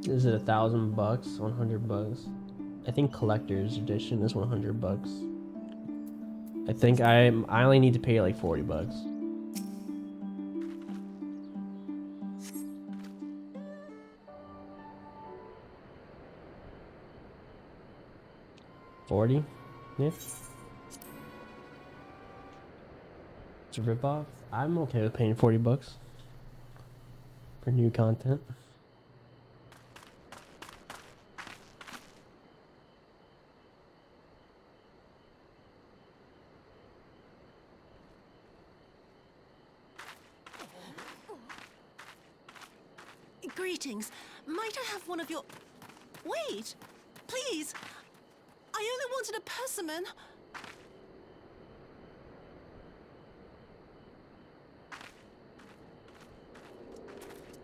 Is it $1,000? $100? I think collector's edition is $100. I think I only need to pay like $40. 40? Yeah. It's a ripoff. I'm okay with paying $40 for new content. Greetings. Might I have one of your... Wait! Please! I only wanted a persimmon.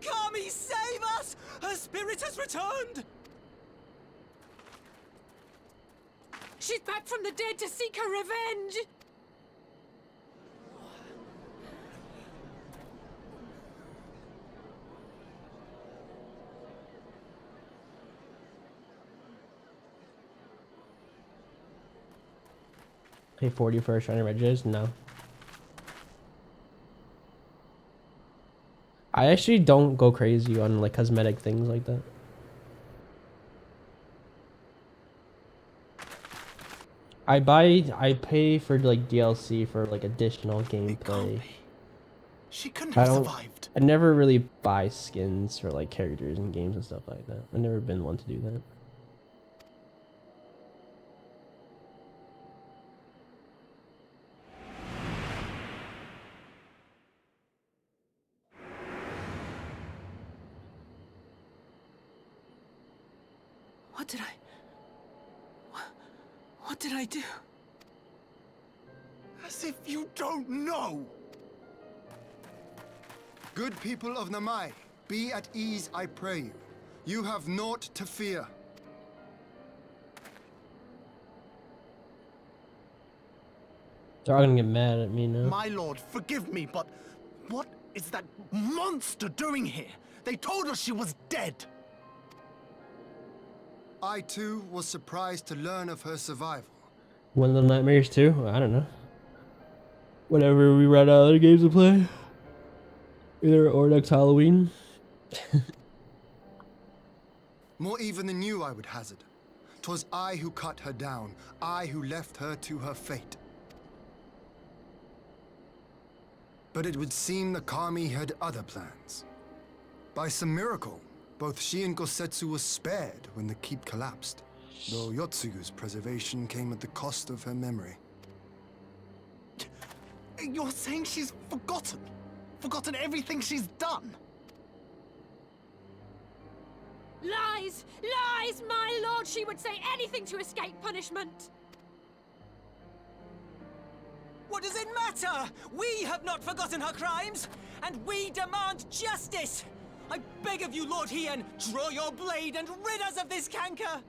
Kami, save us! Her spirit has returned! She's back from the dead to seek her revenge! Pay 40 for a shiny Regis? No. I actually don't go crazy on like cosmetic things like that. I pay for like DLC for like additional gameplay. She couldn't have survived. I never really buy skins for like characters and games and stuff like that. I've never been one to do that. What did I do? As if you don't know! Good people of Namai, be at ease, I pray you. You have naught to fear. They're all gonna get mad at me now. My lord, forgive me, but what is that monster doing here? They told us she was dead. I too was surprised to learn of her survival. One of the nightmares too? I don't know. Whenever we run out of the games to play. Either or next Halloween. More even than you, I would hazard. 'Twas I who cut her down, I who left her to her fate. But it would seem the Kami had other plans. By some miracle, both she and Gosetsu were spared when the keep collapsed, though Yotsuyu's preservation came at the cost of her memory. You're saying she's forgotten? Forgotten everything she's done? Lies! Lies, my lord! She would say anything to escape punishment! What does it matter? We have not forgotten her crimes, and we demand justice! I beg of you, Lord Hien, draw your blade and rid us of this canker!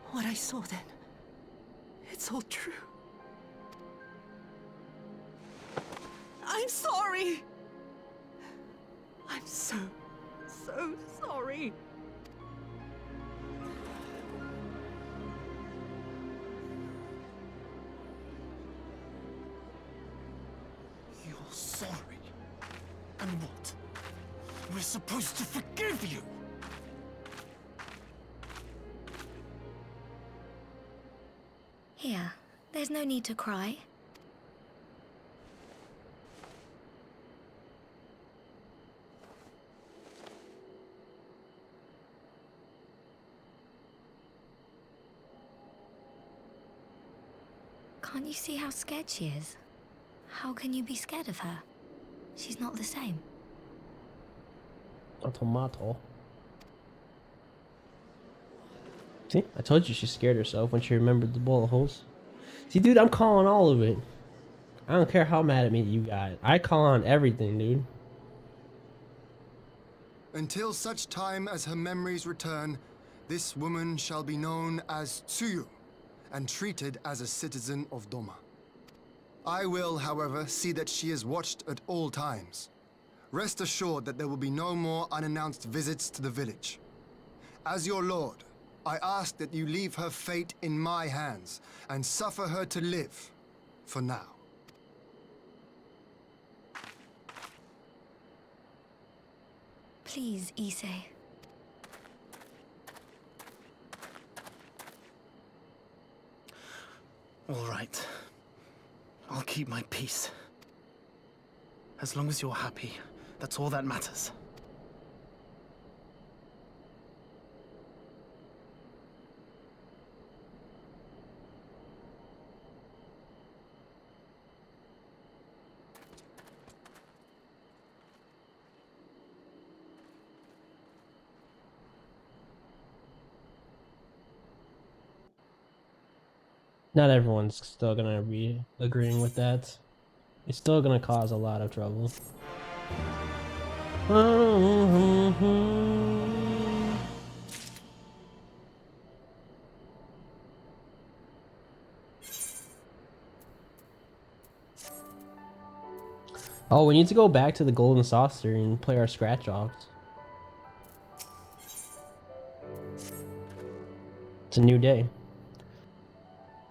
What I saw then, it's all true. I'm sorry! I'm so sorry. You're sorry? And what? We're supposed to forgive you? Here, there's no need to cry. Can't you see how scared she is? How can you be scared of her? She's not the same. A tomato. See, I told you she scared herself when she remembered the bullet holes. See, dude, I'm calling all of it. I don't care how mad at me you got. I call on everything, dude. Until such time as her memories return, this woman shall be known as Tsuyu, and treated as a citizen of Doma. I will, however, see that she is watched at all times. Rest assured that there will be no more unannounced visits to the village. As your lord, I ask that you leave her fate in my hands and suffer her to live, for now. Please, Issei. All right. I'll keep my peace. As long as you're happy, that's all that matters. Not everyone's still gonna be agreeing with that. It's still gonna cause a lot of trouble. Oh, we need to go back to the Golden Saucer and play our scratch offs. It's a new day.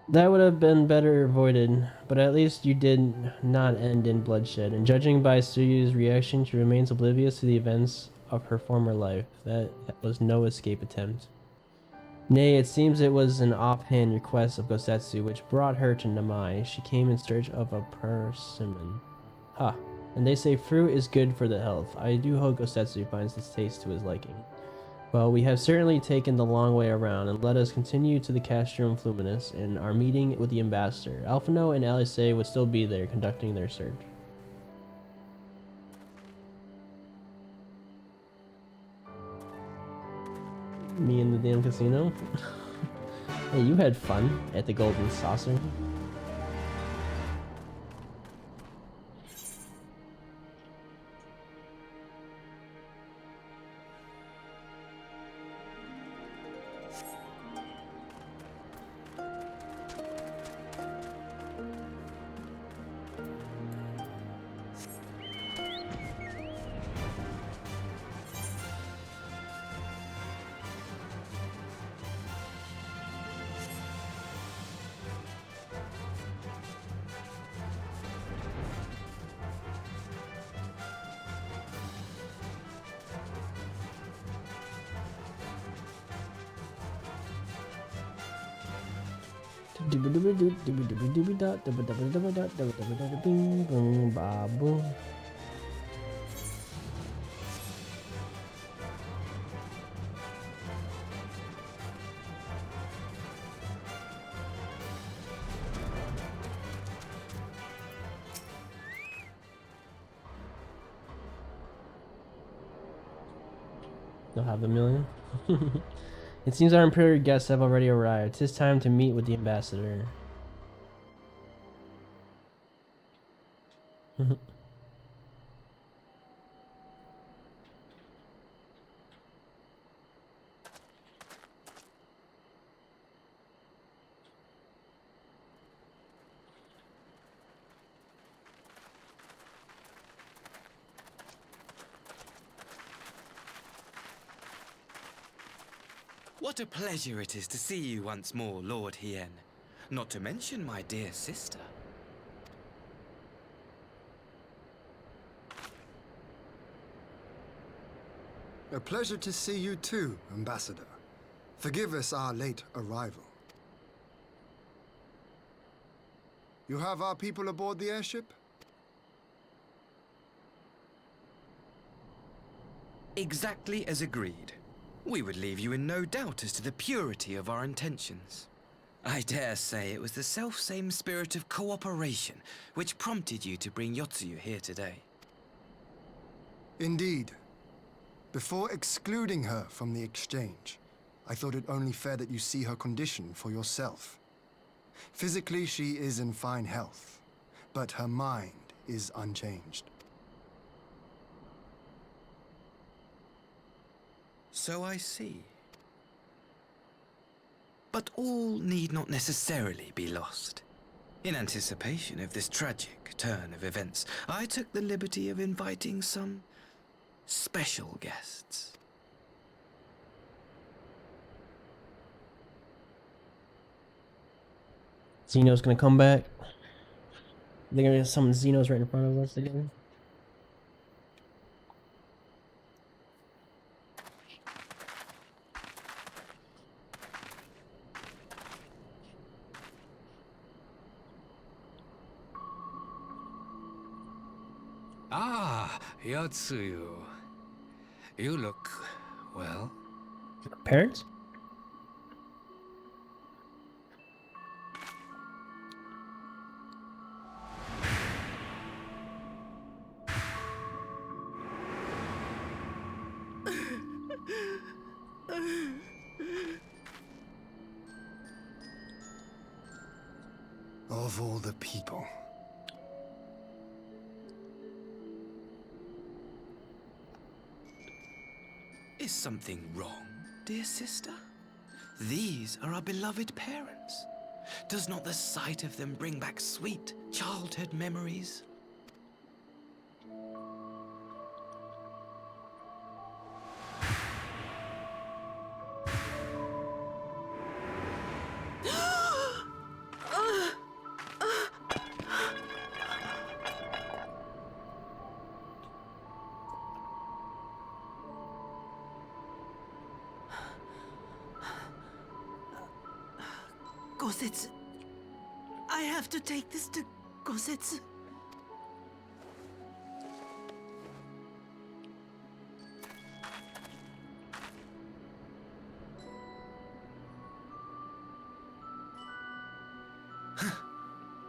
That would have been better avoided, but at least you did not end in bloodshed, and judging by Suyu's reaction, she remains oblivious to the events of her former life. That was no escape attempt. Nay, it seems it was an offhand request of Gosetsu which brought her to Namai. She came in search of a persimmon. Ha, and they say fruit is good for the health. I do hope Gosetsu finds this taste to his liking. Well, we have certainly taken the long way around, and let us continue to the Castrum Fluminus and our meeting with the ambassador. Alphino and Alice would still be there conducting their search. Me in the damn casino? Hey, you had fun at the Golden Saucer. They'll have a million. It seems our imperial guests have already arrived. 'Tis time to meet with the ambassador. What a pleasure it is to see you once more, Lord Hien. Not to mention my dear sister. A pleasure to see you too, Ambassador. Forgive us our late arrival. You have our people aboard the airship? Exactly as agreed. We would leave you in no doubt as to the purity of our intentions. I dare say it was the self-same spirit of cooperation which prompted you to bring Yotsuyu here today. Indeed. Before excluding her from the exchange, I thought it only fair that you see her condition for yourself. Physically, she is in fine health, but her mind is unchanged. So I see. But all need not necessarily be lost. In anticipation of this tragic turn of events, I took the liberty of inviting some special guests. Xeno's gonna come back. They're gonna summon Xenos right in front of us again. Ah, Yotsuyu. You look, well. Parents? Of all the people. Is something wrong, dear sister? These are our beloved parents. Does not the sight of them bring back sweet childhood memories? Gosetsu. I have to take this to Gosetsu.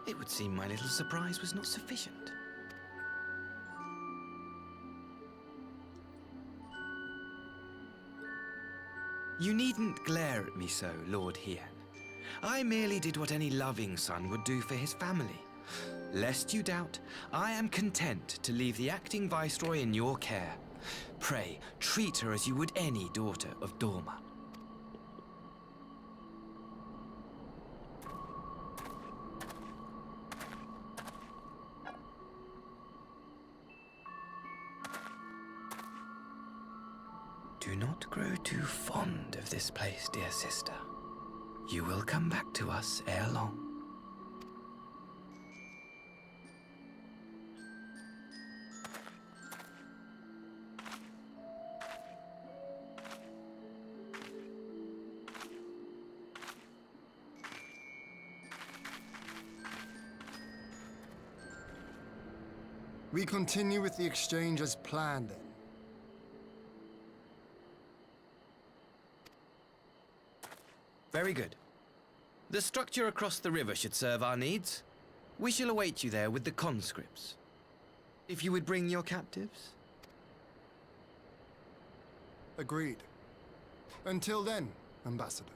It would seem my little surprise was not sufficient. You needn't glare at me so, Lord Hien. I merely did what any loving son would do for his family. Lest you doubt, I am content to leave the acting viceroy in your care. Pray, treat her as you would any daughter of Dorma. Do not grow too fond of this place, dear sister. You will come back to us ere long. We continue with the exchange as planned then. Very good. The structure across the river should serve our needs. We shall await you there with the conscripts. If you would bring your captives. Agreed. Until then, Ambassador.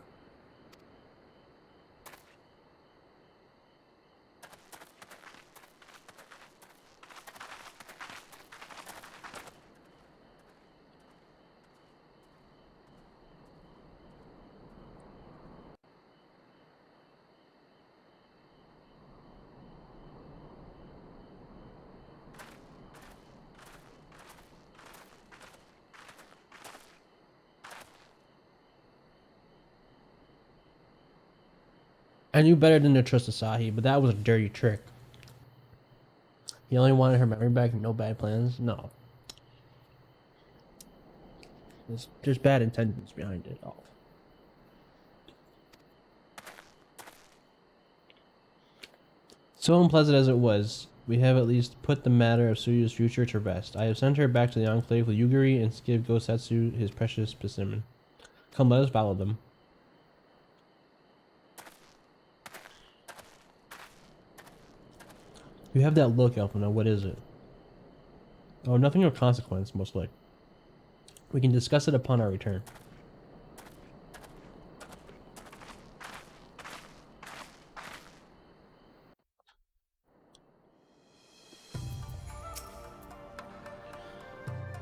I knew better than to trust Asahi, but that was a dirty trick. He only wanted her memory back and no bad plans? No. There's bad intentions behind it all. So unpleasant as it was, we have at least put the matter of Suyu's future to rest. I have sent her back to the Enclave with Yugiri and give Gosetsu his precious specimen. Come, let us follow them. You have that look, Elfina. What is it? Oh, nothing of consequence, most likely. We can discuss it upon our return.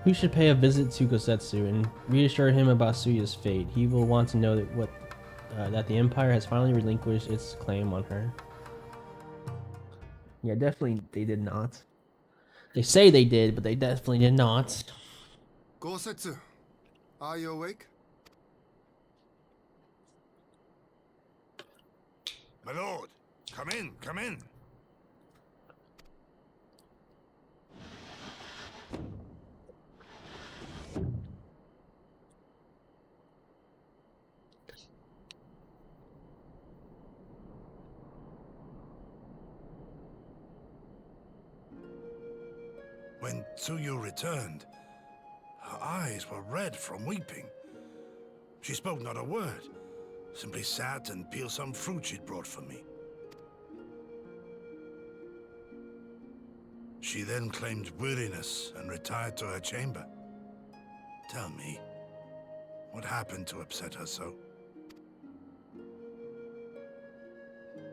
We should pay a visit to Gosetsu and reassure him about Suyu's fate. He will want to know that the Empire has finally relinquished its claim on her. Yeah, definitely they did not. They say they did, but they definitely did not. Gosetsu, are you awake? My lord, come in, come in. When Tsuyu returned, her eyes were red from weeping. She spoke not a word, simply sat and peeled some fruit she'd brought for me. She then claimed weariness and retired to her chamber. Tell me, what happened to upset her so?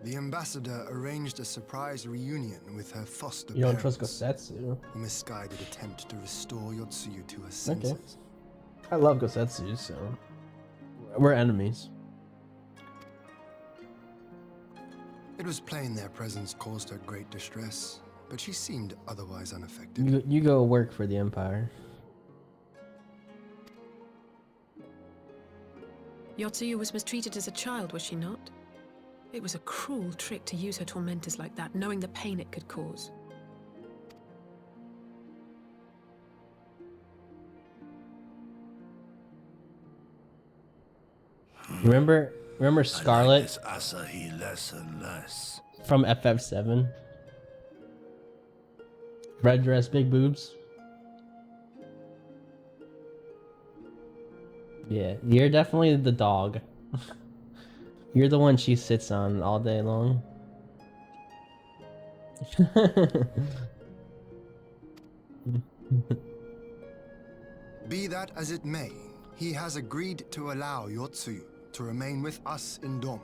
The ambassador arranged a surprise reunion with her foster You don't parents. trust Gosetsu? A misguided attempt to restore Yotsuyu to her senses. Okay. I love Gosetsu, so we're enemies. It was plain their presence caused her great distress, but she seemed otherwise unaffected. You go work for the Empire. Yotsuyu was mistreated as a child, was she not? It was a cruel trick to use her tormentors like that, knowing the pain it could cause. Remember I like Scarlet this Asahi less and less. from FF7? Red dress, big boobs. Yeah, you're definitely the dog. You're the one she sits on all day long. Be that as it may, he has agreed to allow Yotsuyu to remain with us in Doma.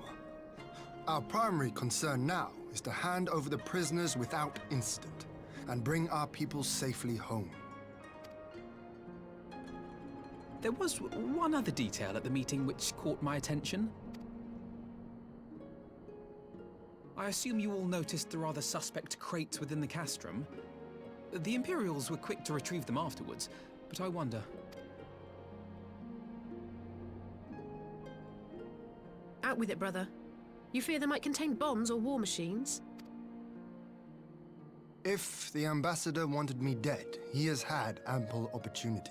Our primary concern now is to hand over the prisoners without incident and bring our people safely home. There was one other detail at the meeting which caught my attention. I assume you all noticed the rather suspect crates within the castrum. The Imperials were quick to retrieve them afterwards, but I wonder... Out with it, brother. You fear they might contain bombs or war machines? If the ambassador wanted me dead, he has had ample opportunity.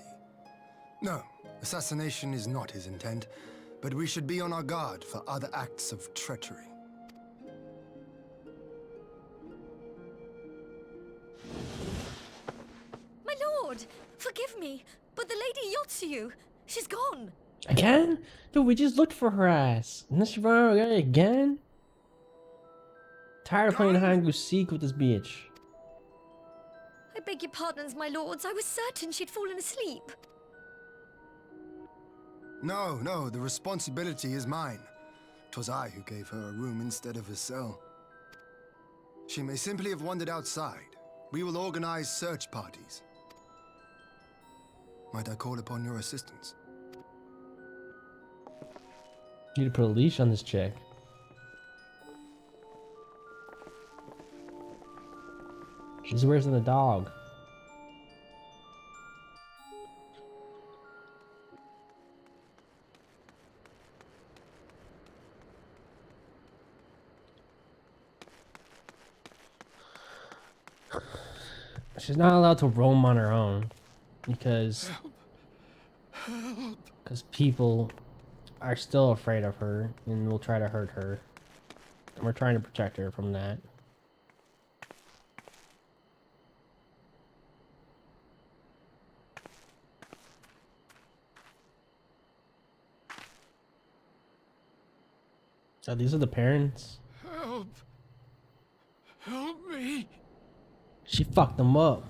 No, assassination is not his intent, but we should be on our guard for other acts of treachery. My lord! Forgive me, but the Lady Yotsuyu, she's gone! Again? Dude, we just looked for her ass. And then she run away again? Tired of playing hide and go seek with this bitch. I beg your pardons, my lords. I was certain she'd fallen asleep. No, the responsibility is mine. 'Twas I who gave her a room instead of a cell. She may simply have wandered outside. We will organize search parties. Might I call upon your assistance? You need to put a leash on this chick. She's worse than a dog. She's not allowed to roam on her own because people are still afraid of her and will try to hurt her. And we're trying to protect her from that. So these are the parents. Help! Help me! She fucked them up.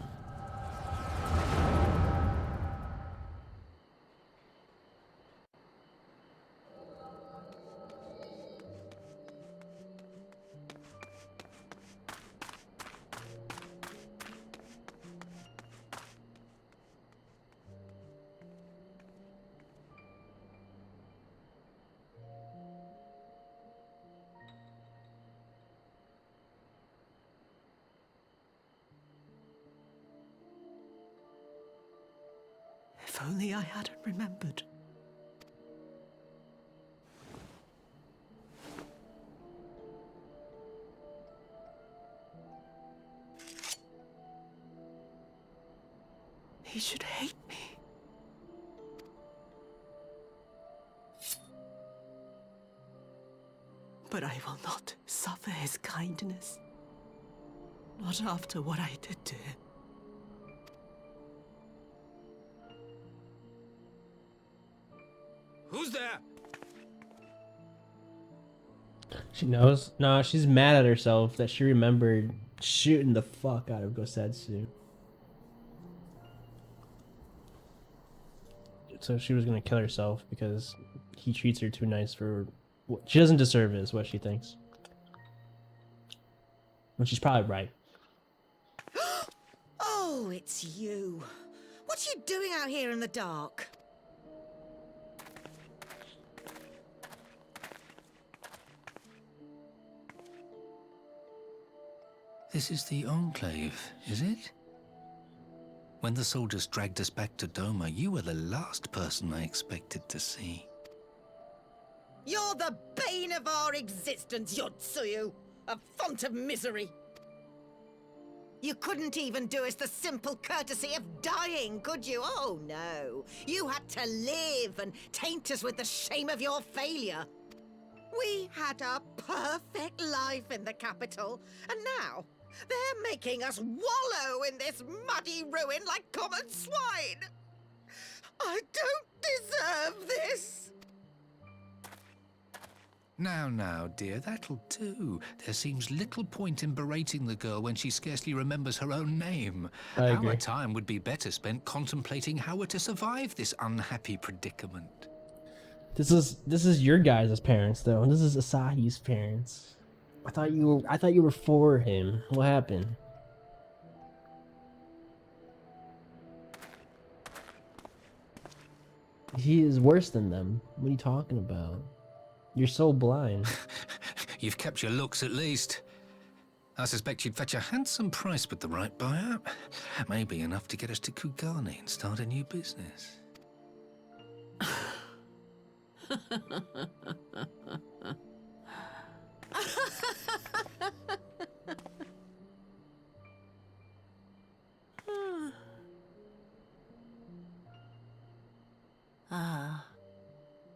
If only I hadn't remembered. He should hate me. But I will not suffer his kindness. Not after what I did to him. Who's there? She knows. No, she's mad at herself that she remembered shooting the fuck out of Gosetsu. So she was gonna kill herself because he treats her too nice for what she doesn't deserve, is what she thinks. Which she's probably right. Oh, it's you. What are you doing out here in the dark? This is the Enclave, is it? When the soldiers dragged us back to Doma, you were the last person I expected to see. You're the bane of our existence, Yotsuyu! A font of misery! You couldn't even do us the simple courtesy of dying, could you? Oh, no. You had to live and taint us with the shame of your failure. We had a perfect life in the capital, and now they're making us wallow in this muddy ruin like common swine! I don't deserve this! Now, dear, that'll do. There seems little point in berating the girl when she scarcely remembers her own name. I agree. Our time would be better spent contemplating how we're to survive this unhappy predicament. This is your guys' parents, though. This is Asahi's parents. I thought you were for him. What happened? He is worse than them. What are you talking about? You're so blind. You've kept your looks at least. I suspect you'd fetch a handsome price with the right buyer. Maybe enough to get us to Kugane and start a new business. Ah,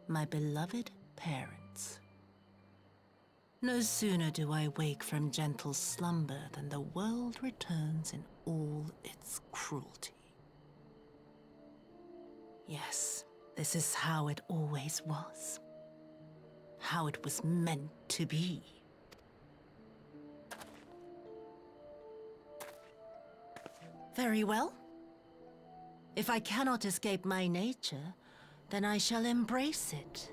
my beloved parents. No sooner do I wake from gentle slumber than the world returns in all its cruelty. Yes, this is how it always was. How it was meant to be. Very well. If I cannot escape my nature, then I shall embrace it.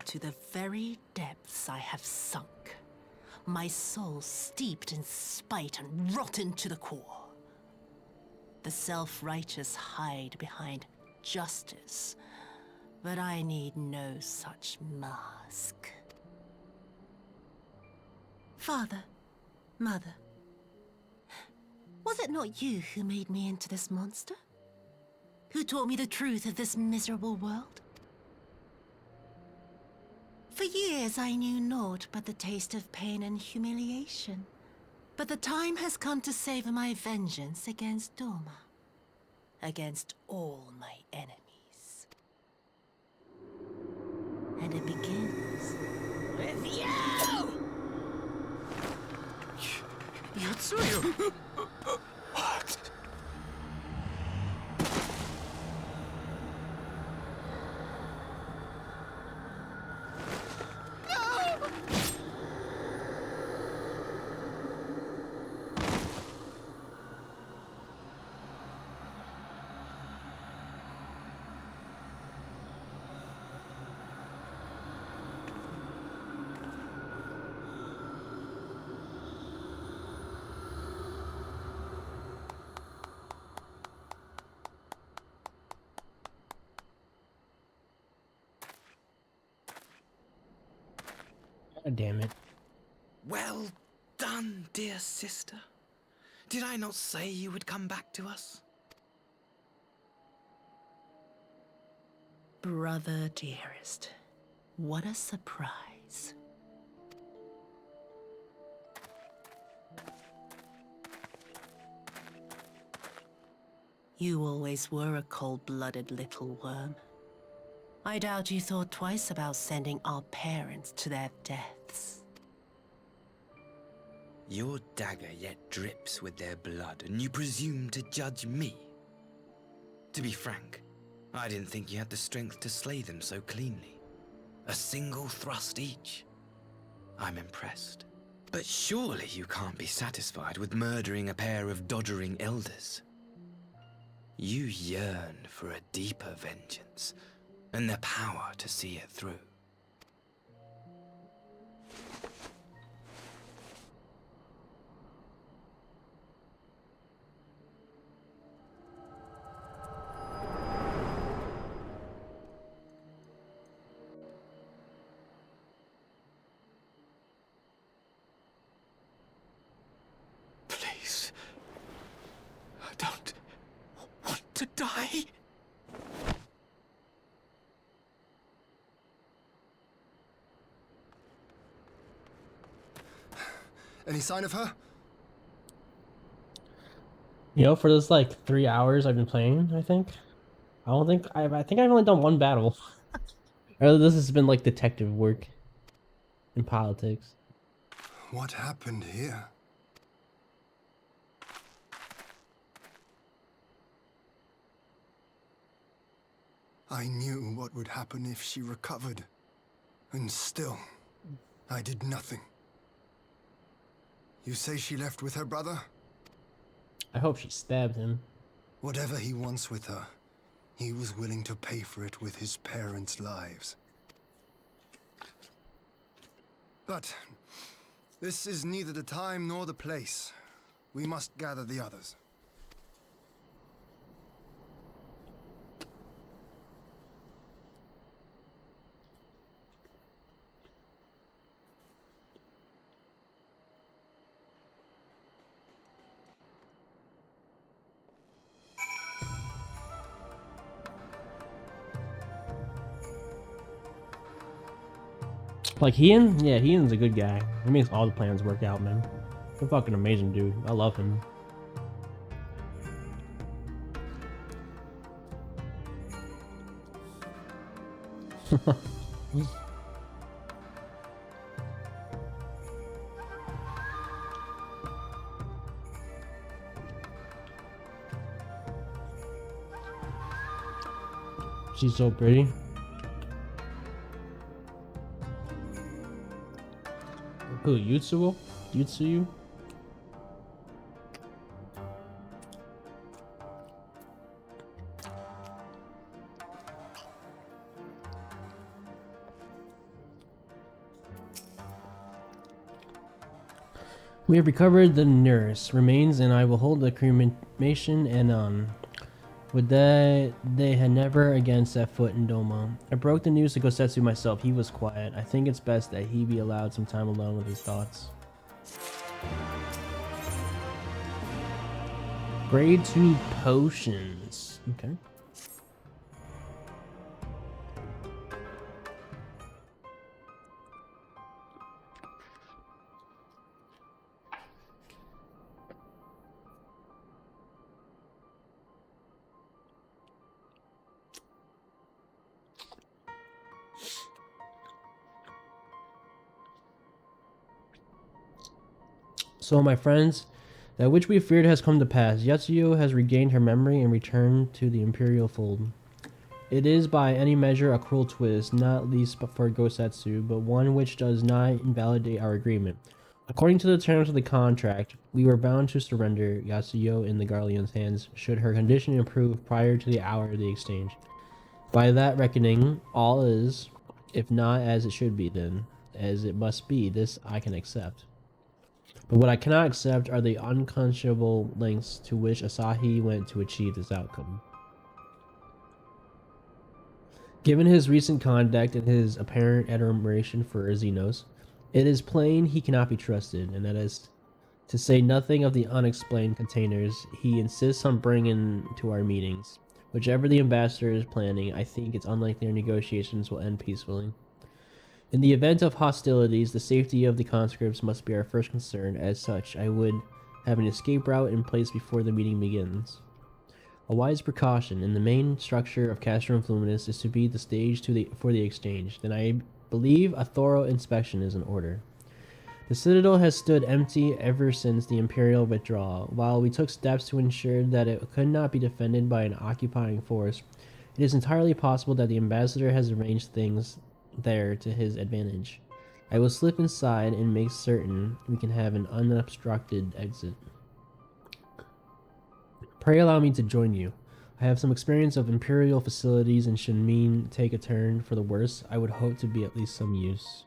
To the very depths I have sunk, my soul steeped in spite and rotten to the core. The self-righteous hide behind justice, but I need no such mask. Father, Mother, was it not you who made me into this monster? Who taught me the truth of this miserable world? For years I knew naught but the taste of pain and humiliation. But the time has come to savor my vengeance against Doma. Against all my enemies. And it begins with you! Yotsuyu! What? God damn it. Well done, dear sister. Did I not say you would come back to us? Brother dearest, what a surprise. You always were a cold-blooded little worm. I doubt you thought twice about sending our parents to their deaths. Your dagger yet drips with their blood, and you presume to judge me? To be frank, I didn't think you had the strength to slay them so cleanly. A single thrust each. I'm impressed. But surely you can't be satisfied with murdering a pair of doddering elders. You yearn for a deeper vengeance, and the power to see it through. Please. I don't want to die. Any sign of her? You know, for those like 3 hours I've been playing, I think I think I've only done one battle. Or this has been like detective work in politics. What happened here? I knew what would happen if she recovered. And still, I did nothing. You say she left with her brother? I hope she stabbed him. Whatever he wants with her, he was willing to pay for it with his parents' lives. But this is neither the time nor the place. We must gather the others. Like Hean? Yeah, Hean's a good guy. He makes all the plans work out, man. He's a fucking amazing dude. I love him. She's so pretty. Who, Yutsuo? Yutsuyu? We have recovered the nurse remains, and I will hold the cremation and would that they had never again set foot in Doma. I broke the news to Gosetsu myself. He was quiet. I think it's best that he be allowed some time alone with his thoughts. Grade 2 potions. Okay. So, my friends, that which we feared has come to pass. Yatsuyo has regained her memory and returned to the Imperial fold. It is by any measure a cruel twist, not least for Gosetsu, but one which does not invalidate our agreement. According to the terms of the contract, we were bound to surrender Yatsuyo in the Guardian's hands should her condition improve prior to the hour of the exchange. By that reckoning, all is, if not as it should be then, as it must be, this I can accept. But what I cannot accept are the unconscionable lengths to which Asahi went to achieve this outcome. Given his recent conduct and his apparent admiration for Xenos, it is plain he cannot be trusted, and that is To say nothing of the unexplained containers he insists on bringing to our meetings. Whichever the ambassador is planning, I think it's unlikely our negotiations will end peacefully. In the event of hostilities, the safety of the conscripts must be our first concern. As such, I would have an escape route in place before the meeting begins. A wise precaution in the main structure of Castrum Fluminus is to be the stage for the exchange. Then I believe a thorough inspection is in order. The citadel has stood empty ever since the imperial withdrawal. While we took steps to ensure that it could not be defended by an occupying force, it is entirely possible that the ambassador has arranged things there to his advantage. I will slip inside and make certain we can have an unobstructed exit. Pray allow me to join you. I have some experience of imperial facilities and should mean take a turn for the worse, I would hope to be at least some use.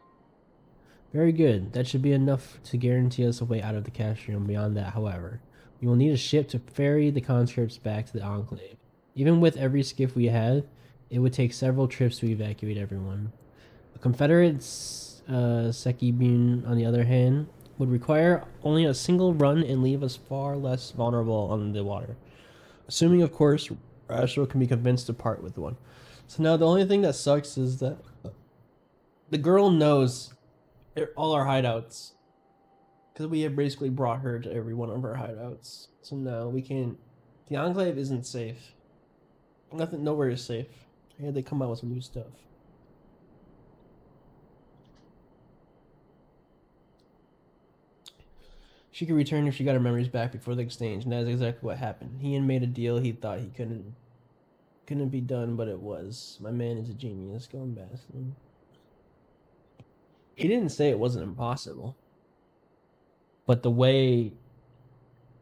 Very good. That should be enough to guarantee us a way out of the castrum. Beyond that, however, we will need a ship to ferry the conscripts back to the Enclave. Even with every skiff we had, it would take several trips to evacuate everyone. A Confederate Sekibune, on the other hand, would require only a single run and leave us far less vulnerable on the water. Assuming, of course, Rashro can be convinced to part with one. So now the only thing that sucks is that the girl knows all our hideouts, because we have basically brought her to every one of our hideouts. So now we can't. The Enclave isn't safe. Nowhere is safe. I had they come out with some new stuff. She could return if she got her memories back before the exchange, and that is exactly what happened. Ian made a deal he thought he couldn't be done, but it was. My man is a genius. Go and bask him. He didn't say it wasn't impossible, but the way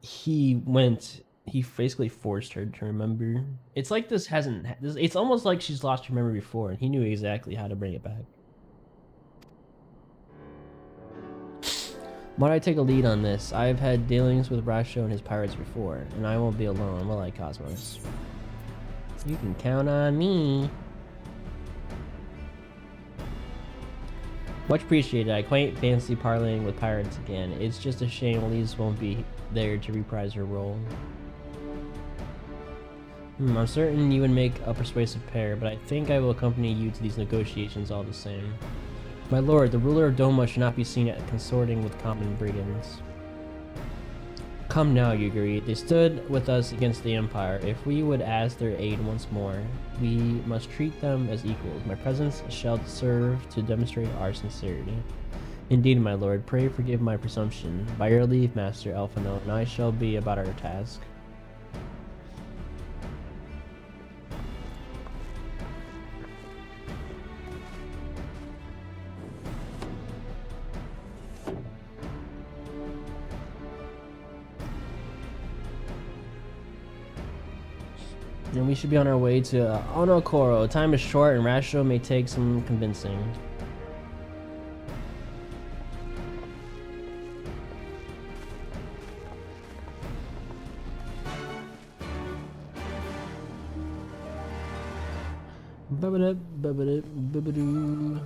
he went, he basically forced her to remember. It's like this hasn't. It's almost like she's lost her memory before, and he knew exactly how to bring it back. Might I take a lead on this? I've had dealings with Rasho and his pirates before, and I won't be alone, will I, Cosmos? You can count on me. Much appreciated. I quite fancy parlaying with pirates again. It's just a shame Elise won't be there to reprise her role. I'm certain you would make a persuasive pair, but I think I will accompany you to these negotiations all the same. My lord, the ruler of Doma should not be seen at consorting with common brigands. Come now, you agree. They stood with us against the Empire. If we would ask their aid once more, we must treat them as equals. My presence shall serve to demonstrate our sincerity. Indeed, my lord, pray forgive my presumption. By your leave, Master Elfino, and I shall be about our task. And we should be on our way to Onokoro. Time is short and Rasho may take some convincing. Ba-ba-da-ba-ba-da-ba-ba-doo.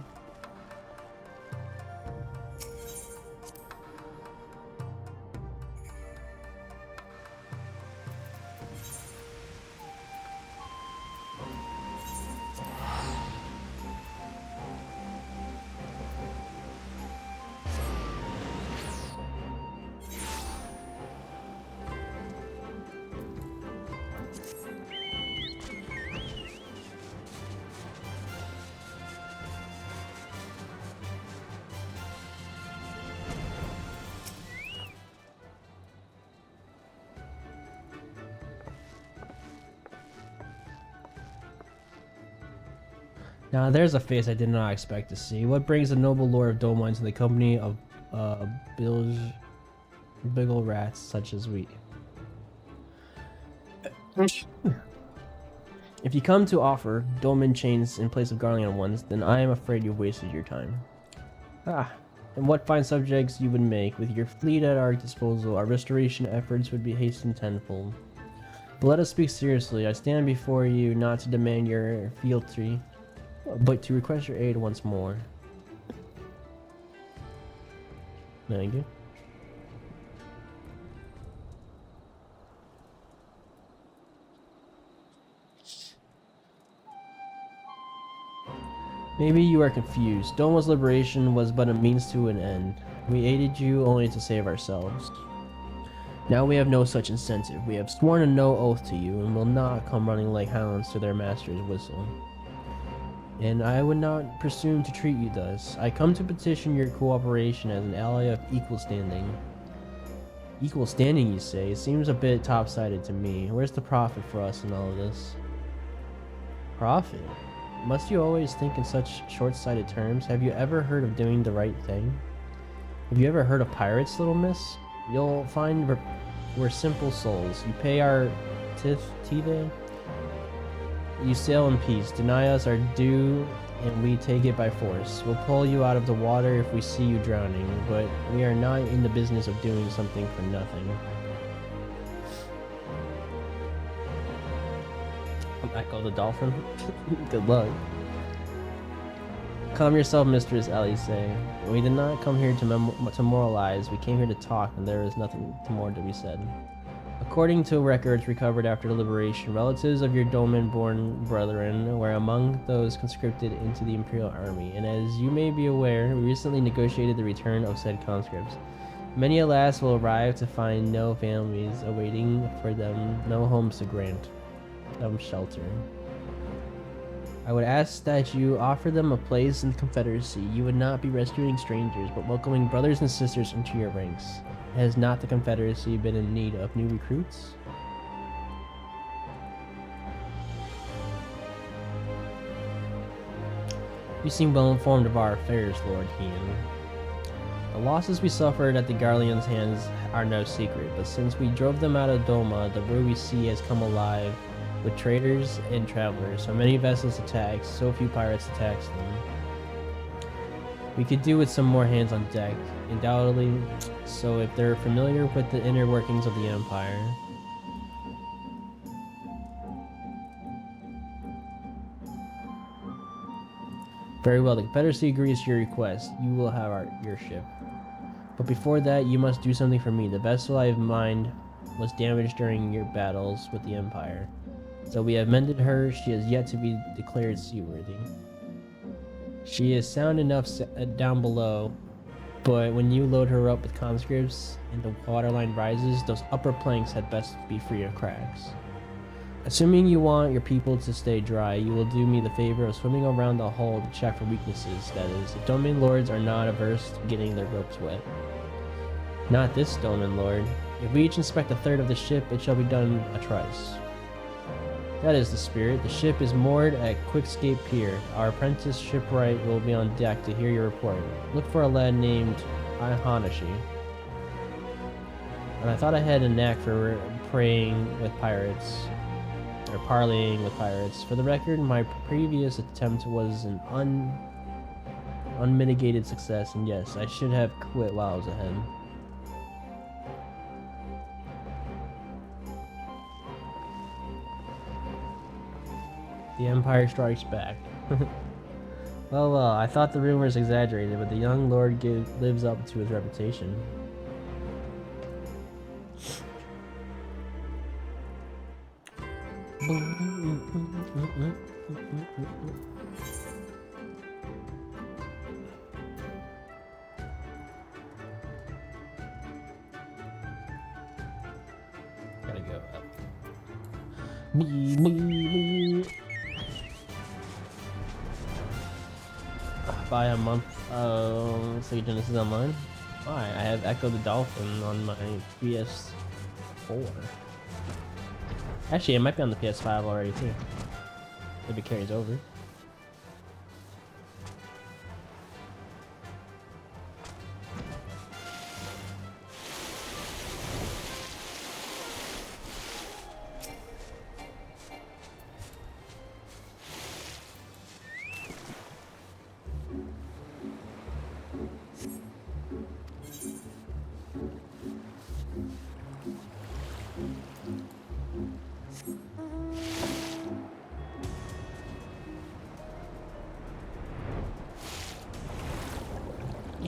Now there's a face I did not expect to see. What brings the noble lord of Doma into the company of biggle rats such as we? If you come to offer Dolmen chains in place of Garlean ones, then I am afraid you've wasted your time. And what fine subjects you would make. With your fleet at our disposal, our restoration efforts would be hastened tenfold. But let us speak seriously. I stand before you not to demand your fealty, but to request your aid once more. Thank you. Maybe you are confused. Doma's liberation was but a means to an end. We aided you only to save ourselves. Now we have no such incentive. We have sworn a no oath to you and will not come running like hounds to their master's whistle. And I would not presume to treat you thus. I come to petition your cooperation as an ally of equal standing. Equal standing, you say? It seems a bit top-sided to me. Where's the profit for us in all of this? Profit? Must you always think in such short-sighted terms? Have you ever heard of doing the right thing? Have you ever heard of pirates, little miss? You'll find we're simple souls. You pay our tithe, you sail in peace. Deny us our due, and we take it by force. We'll pull you out of the water if we see you drowning, but we are not in the business of doing something for nothing. Echo the dolphin. Good luck. Calm yourself, Mistress, Alice. We did not come here to moralize. We came here to talk, and there is nothing more to be said. According to records recovered after the liberation, relatives of your Doman-born brethren were among those conscripted into the Imperial Army, and as you may be aware, we recently negotiated the return of said conscripts. Many, alas, will arrive to find no families awaiting for them, no homes to grant them shelter. I would ask that you offer them a place in the Confederacy. You would not be rescuing strangers, but welcoming brothers and sisters into your ranks. Has not the Confederacy been in need of new recruits? You seem well informed of our affairs, Lord Hien. The losses we suffered at the Garleon's hands are no secret, but since we drove them out of Doma, the Ruby Sea has come alive with traders and travelers. So many vessels attacked, so few pirates attacked them. We could do with some more hands on deck, undoubtedly, so if they're familiar with the inner workings of the Empire. Very well, the Confederacy agrees to your request. You will have your ship. But before that, you must do something for me. The vessel I have mined was damaged during your battles with the Empire. So we have mended her. She has yet to be declared seaworthy. She is sound enough down below, but when you load her up with conscripts and the waterline rises, those upper planks had best be free of cracks. Assuming you want your people to stay dry, you will do me the favor of swimming around the hull to check for weaknesses. That is, the domain lords are not averse to getting their ropes wet. Not this domain lord. If we each inspect a third of the ship, it shall be done a trice. That is the spirit. The ship is moored at Quickscape Pier. Our apprentice shipwright will be on deck to hear your report. Look for a lad named Hanashi. And I thought I had a knack for praying with pirates, or parleying with pirates. For the record, my previous attempt was an unmitigated success, and yes, I should have quit while I was ahead. The Empire strikes back. Well, I thought the rumors exaggerated, but the young lord lives up to his reputation. Gotta go up. By a month Sega Genesis Online. Why? I have Echo the Dolphin on my PS4. Actually, it might be on the PS5 already too. If it carries over.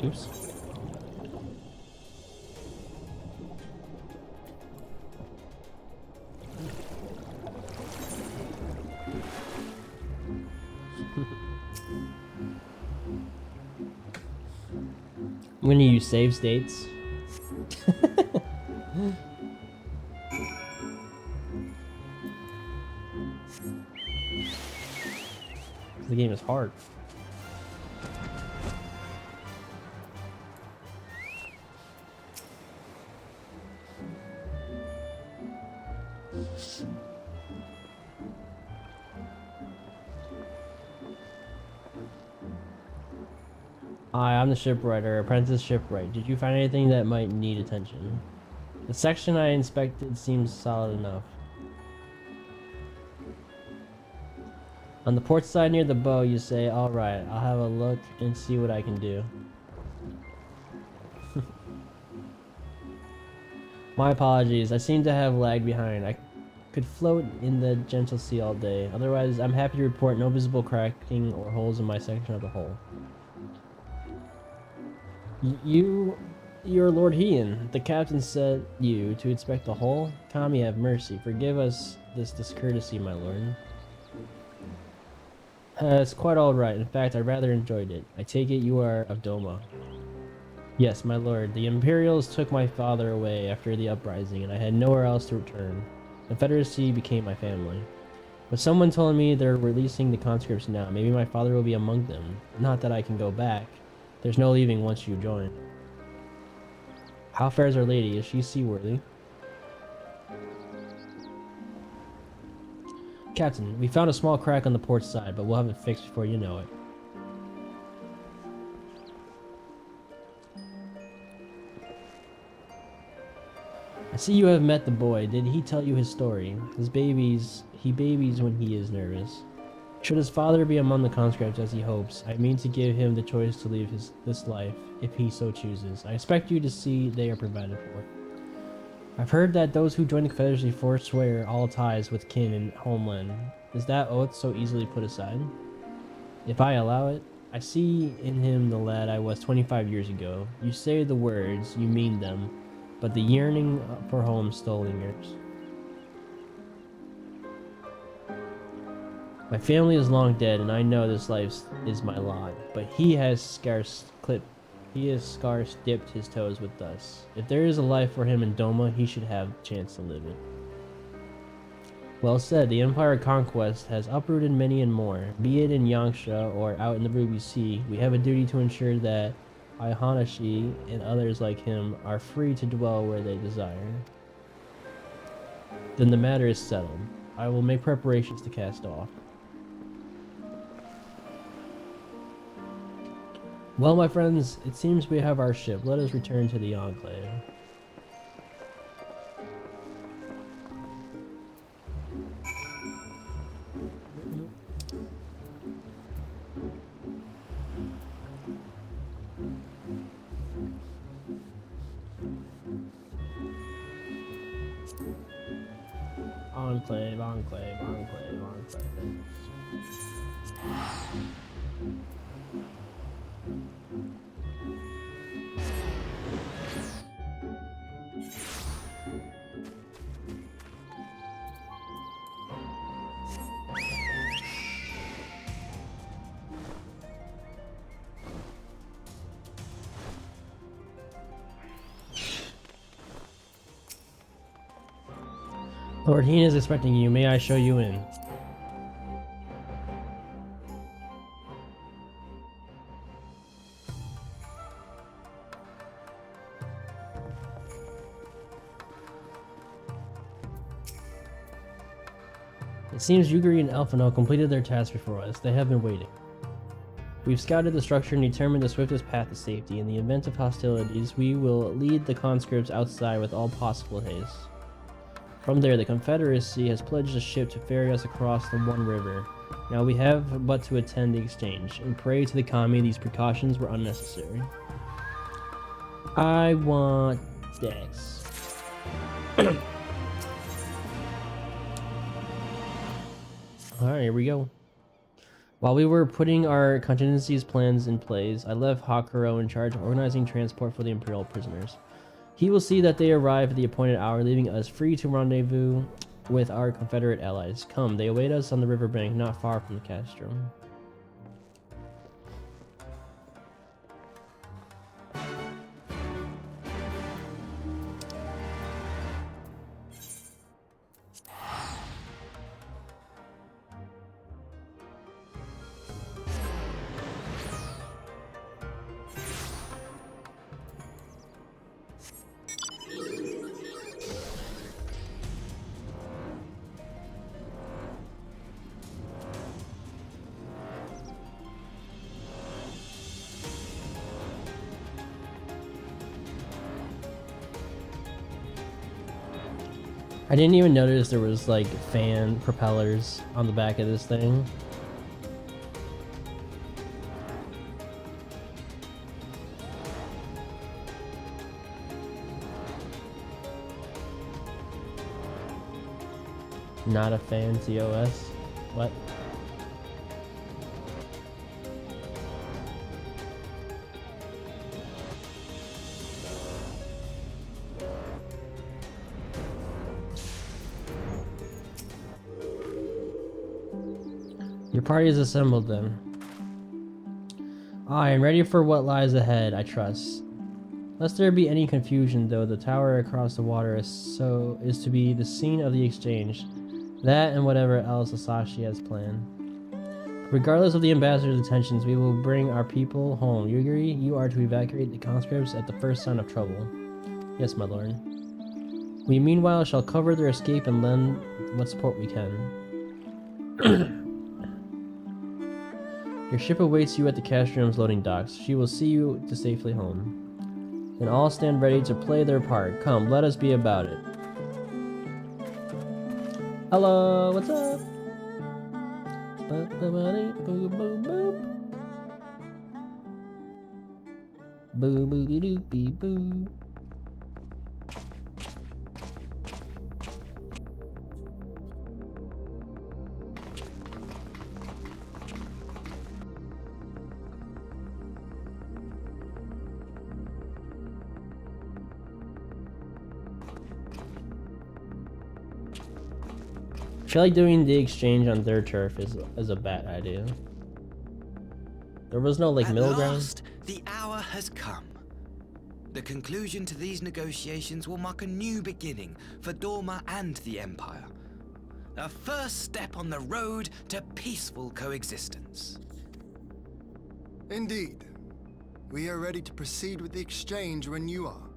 Oops. I'm gonna use save states. The game is hard. Hi, I'm the shipwriter, apprentice shipwright. Did you find anything that might need attention? The section I inspected seems solid enough. On the port side near the bow, you say, alright, I'll have a look and see what I can do. My apologies, I seem to have lagged behind. I could float in the gentle sea all day. Otherwise, I'm happy to report no visible cracking or holes in my section of the hull. You're Lord Heian. The captain sent you to inspect the hull? Kami, have mercy. Forgive us this discourtesy, my lord. It's quite alright. In fact, I rather enjoyed it. I take it you are of Doma. Yes, my lord. The Imperials took my father away after the uprising, and I had nowhere else to return. The Confederacy became my family. But someone told me they're releasing the conscripts now. Maybe my father will be among them. Not that I can go back. There's no leaving once you join. How fares our lady? Is she seaworthy? Captain, we found a small crack on the port side, but we'll have it fixed before you know it. I see you have met the boy. Did he tell you his story? He babies when he is nervous. Should his father be among the conscripts as he hopes, I mean to give him the choice to leave this life, if he so chooses. I expect you to see they are provided for. I've heard that those who join the Confederacy forswear all ties with kin and homeland. Is that oath so easily put aside? If I allow it, I see in him the lad I was 25 years ago. You say the words, you mean them, but the yearning for home still lingers. My family is long dead, and I know this life is my lot, but he has scarce dipped his toes with dust. If there is a life for him in Doma, he should have the chance to live it. Well said, the Empire Conquest has uprooted many and more. Be it in Yangsha or out in the Ruby Sea, we have a duty to ensure that Ihanashi and others like him are free to dwell where they desire. Then the matter is settled. I will make preparations to cast off. Well, my friends, it seems we have our ship. Let us return to the Enclave. Enclave, Enclave, Enclave, Enclave. Lord Heian is expecting you. May I show you in? It seems Yugiri and Elfino completed their task before us. They have been waiting. We've scouted the structure and determined the swiftest path to safety. In the event of hostilities, we will lead the conscripts outside with all possible haste. From there, the Confederacy has pledged a ship to ferry us across the One River. Now we have but to attend the exchange, and pray to the Kami these precautions were unnecessary. I want Dex. Alright, here we go. While we were putting our contingencies plans in place, I left Hakuro in charge of organizing transport for the Imperial prisoners. He will see that they arrive at the appointed hour, leaving us free to rendezvous with our Confederate allies. Come, they await us on the riverbank not far from the castrum. I didn't even notice there was like fan propellers on the back of this thing. Not a fan, TOS. What? Your party is assembled then. I am ready for what lies ahead, I trust. Lest there be any confusion though, the tower across the water is to be the scene of the exchange. That and whatever else Asashi has planned. Regardless of the ambassador's intentions, we will bring our people home. You agree? You are to evacuate the conscripts at the first sign of trouble. Yes, my lord. We meanwhile shall cover their escape and lend what support we can. Your ship awaits you at the Castrium's loading docks. She will see you to safely home. Then all stand ready to play their part. Come, let us be about it. Hello, what's up? Boo boo doo doo bee boo. I feel like doing the exchange on their turf is a bad idea. There was no like middle ground. At last, the hour has come. The conclusion to these negotiations will mark a new beginning for Dorma and the Empire. A first step on the road to peaceful coexistence. Indeed. We are ready to proceed with the exchange when you are.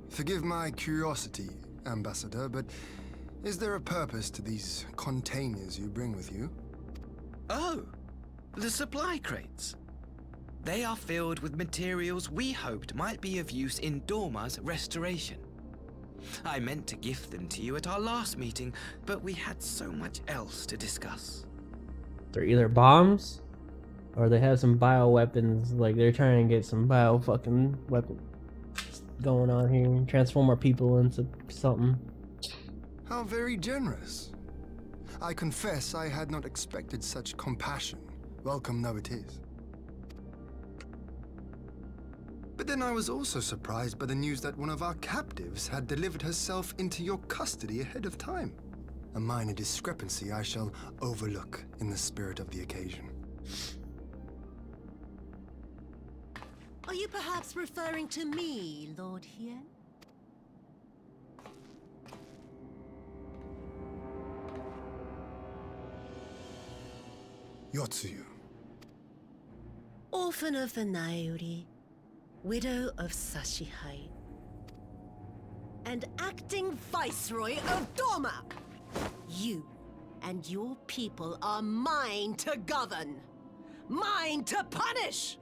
Forgive my curiosity, Ambassador, but is there a purpose to these containers you bring with you? Oh, the supply crates. They are filled with materials we hoped might be of use in Dorma's restoration. I meant to gift them to you at our last meeting, but we had so much else to discuss. They're either bombs, or they have some bioweapons, like they're trying to get some fucking weapon going on here and transform our people into something. How very generous. I confess I had not expected such compassion, welcome though it is. But then I was also surprised by the news that one of our captives had delivered herself into your custody ahead of time. A minor discrepancy I shall overlook in the spirit of the occasion. Are you perhaps referring to me, Lord Hien? Yotsuyu. Orphan of the Nairi, widow of Sashihai, and acting Viceroy of Dorma! You and your people are mine to govern, mine to punish!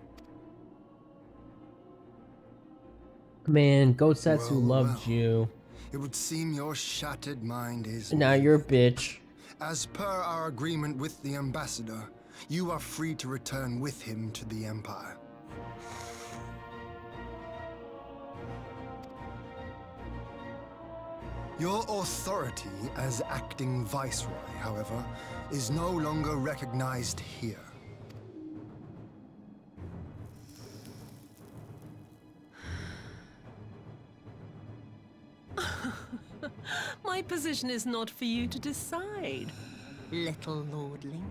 Man, Gotsetsu loved you. It would seem your shattered mind is... And now you're a bitch. As per our agreement with the Ambassador, you are free to return with him to the Empire. Your authority as acting Viceroy, however, is no longer recognized here. My position is not for you to decide, little lordling.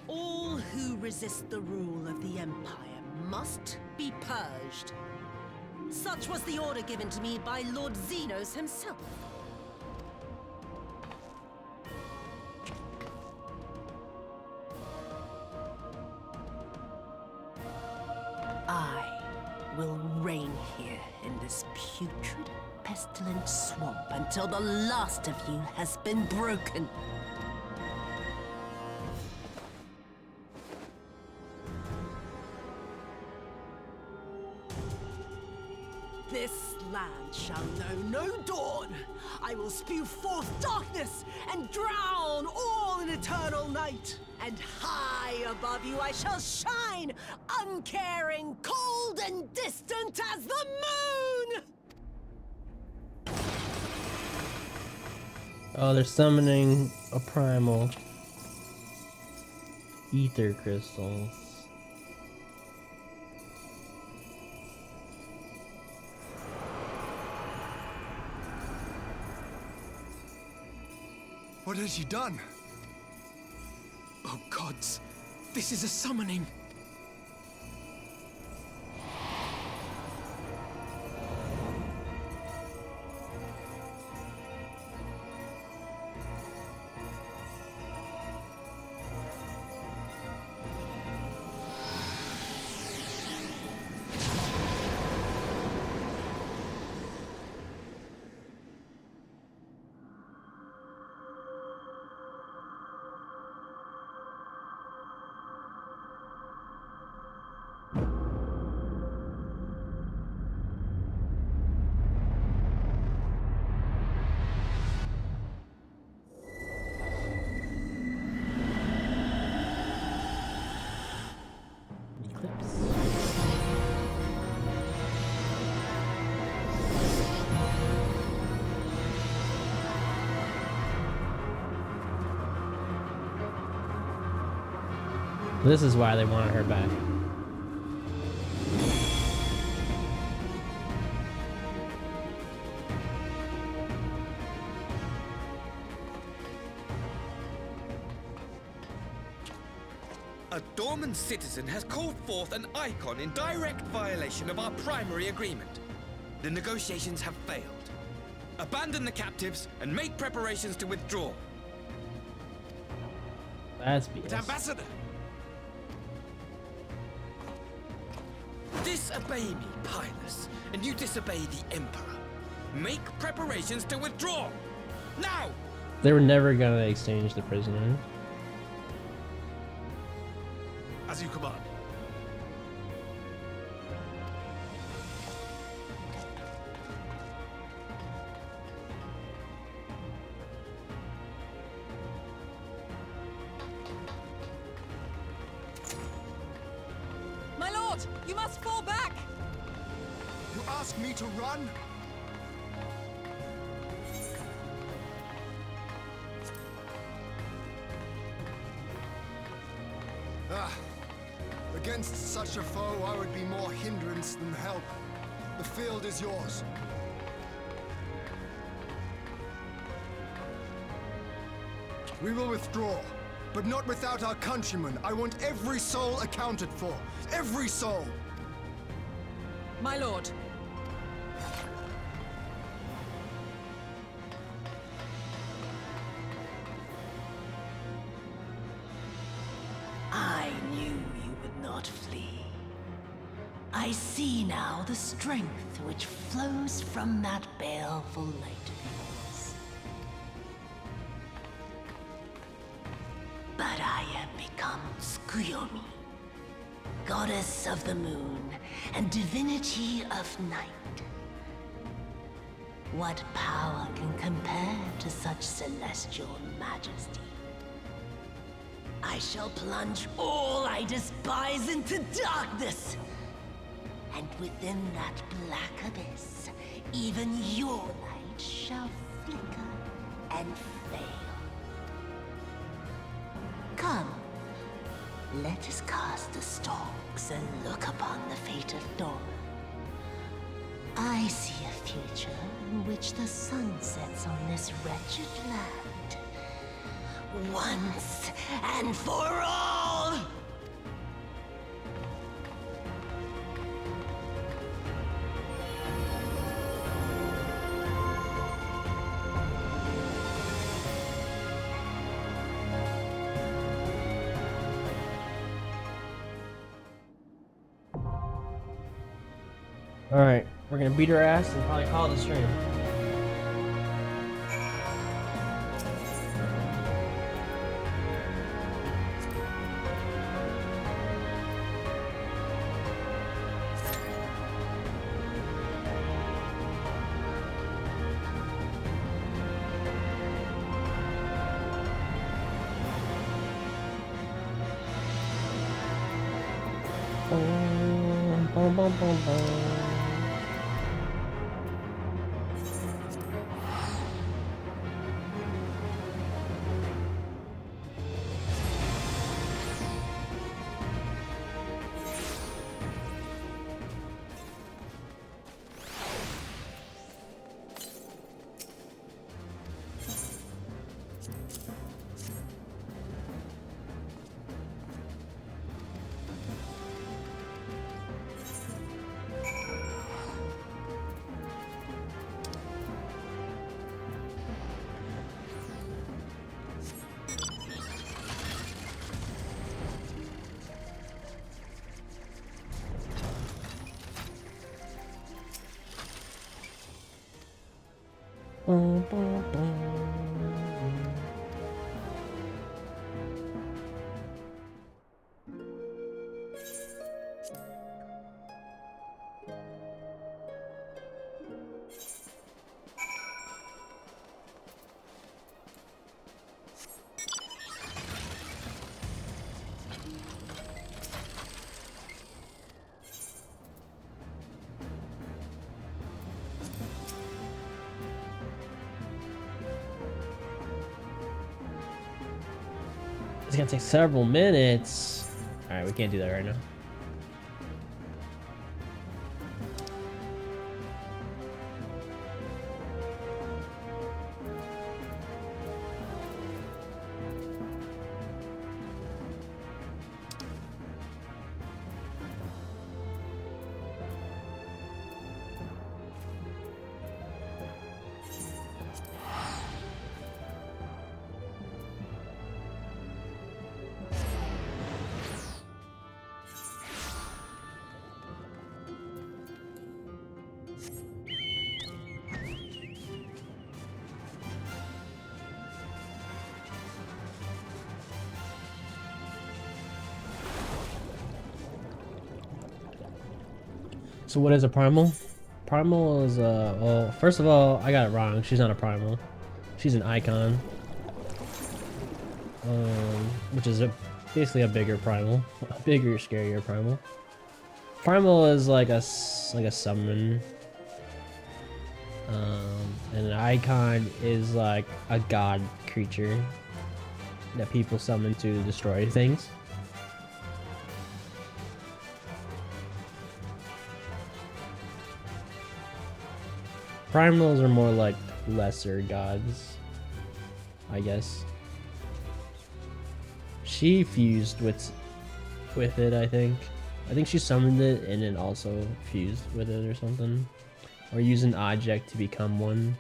All who resist the rule of the Empire must be purged. Such was the order given to me by Lord Xenos himself. I will reign here in this putrid, pestilent swamp until the last of you has been broken. This This land shall know no dawn. I will spew forth darkness and drown all in eternal night. And high above you I shall shine, uncaring, cold and distant as the moon! Oh, they're summoning a primal ether crystals. What has she done? Oh gods, this is a summoning. This is why they wanted her back. A Dorman citizen has called forth an icon in direct violation of our primary agreement. The negotiations have failed. Abandon the captives and make preparations to withdraw. That's BS. But Ambassador! Disobey me, Pilus, and you disobey the Emperor. Make preparations to withdraw! Now! They were never gonna exchange the prisoner. As you command. My lord, you must fall back! You ask me to run? Against such a foe, I would be more hindrance than help. The field is yours. We will withdraw, but not without our countrymen. I want every soul accounted for. Every soul! My lord. I knew you would not flee. I see now the strength which flows from that baleful light of yours. But I am become Tsukuyomi, goddess of the moon and divinity of night. What power can compare to such celestial majesty? I shall plunge all I despise into darkness. And within that black abyss, even your light shall flicker and fail. Come, let us cast the stalks and look upon the fate of Dawn. I see a future in which the sun sets on this wretched land. Once and for all! Alright, we're gonna beat her ass and probably call it a stream. Bum, bum, bum, bum. Bum, bum, bum. It's gonna take several minutes. Alright, we can't do that right now. So what is a primal? Primal is well, first of all, I got it wrong. She's not a primal. She's an icon. Which is basically a bigger primal, a bigger, scarier primal. Primal is like a summon. And an icon is like a god creature that people summon to destroy things. Primals are more like lesser gods, I guess. She fused with it, I think. I think she summoned it and then also fused with it or something. Or used an object to become one.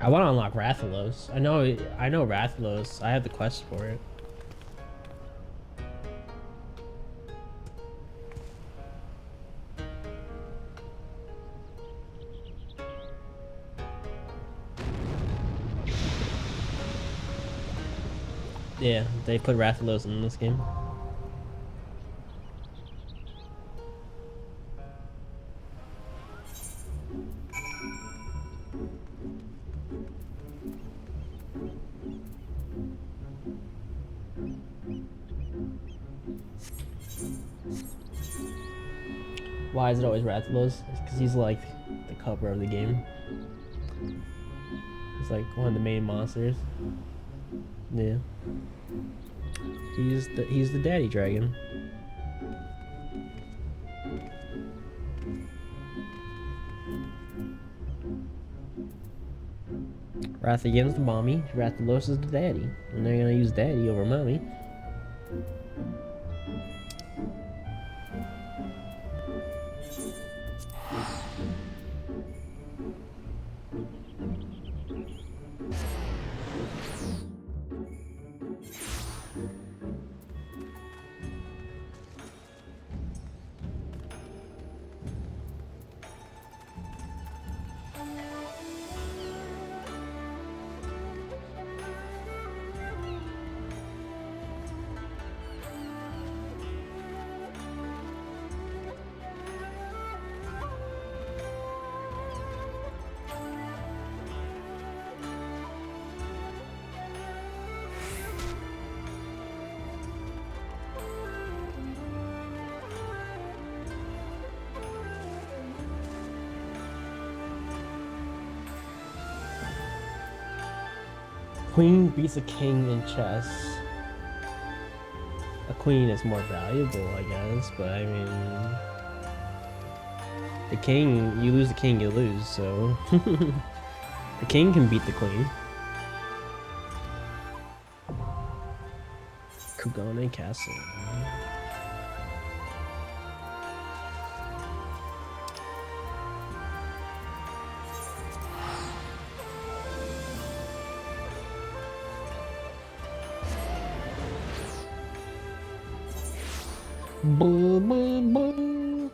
I want to unlock Rathalos. I know Rathalos. I have the quest for it. Yeah, they put Rathalos in this game. Why is it always Rathalos? It's because he's like the cover of the game. He's like one of the main monsters. Yeah. He's the daddy dragon. Wrath against the mommy. Rathalos is the daddy. And they're gonna use daddy over mommy. Queen beats a king in chess. A queen is more valuable, I guess, but I mean... The king, you lose the king, you lose, so... The king can beat the queen. Kugane Castle. Boo, boo, boo.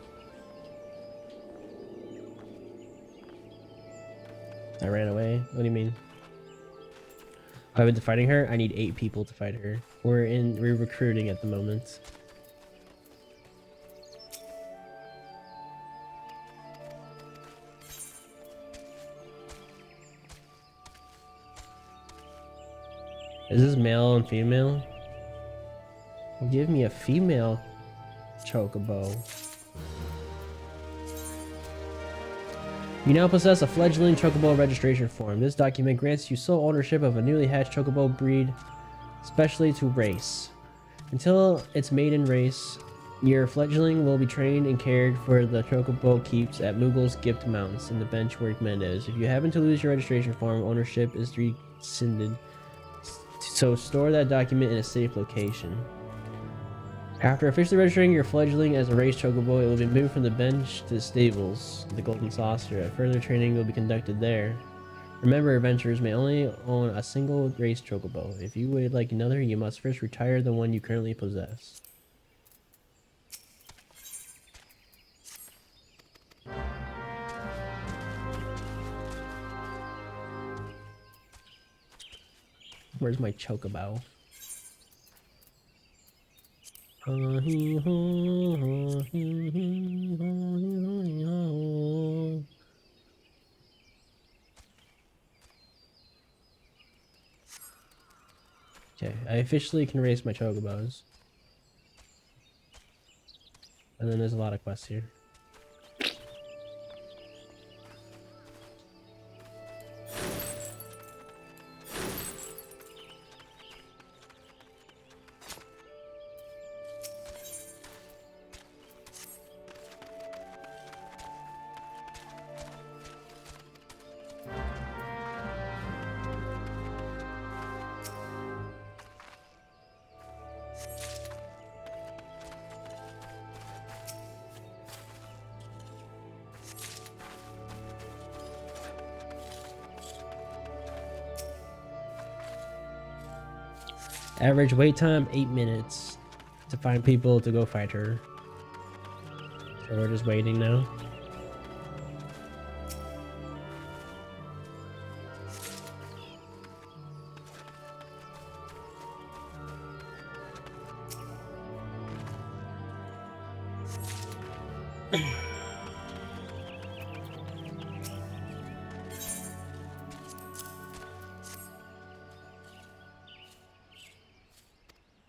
I ran away. What do you mean? I've been fighting her. I need 8 people to fight her. We're recruiting at the moment. Is this male and female? Well, give me a female chocobo. You now possess a fledgling chocobo registration form. This document grants you sole ownership of a newly hatched chocobo breed, especially to race. Until its maiden race, your fledgling will be trained and cared for the chocobo keeps at Moogle's Gift Mounts in the Benchwork Meadows. If you happen to lose your registration form, ownership is rescinded. So store that document in a safe location. After officially registering your fledgling as a race chocobo, it will be moved from the bench to the stables, the Golden Saucer. Further training will be conducted there. Remember, adventurers may only own a single race chocobo. If you would like another, you must first retire the one you currently possess. Where's my chocobo? Okay, I officially can race my chocobos. And then there's a lot of quests here. Average wait time 8 minutes to find people to go fight her. So we're just waiting now.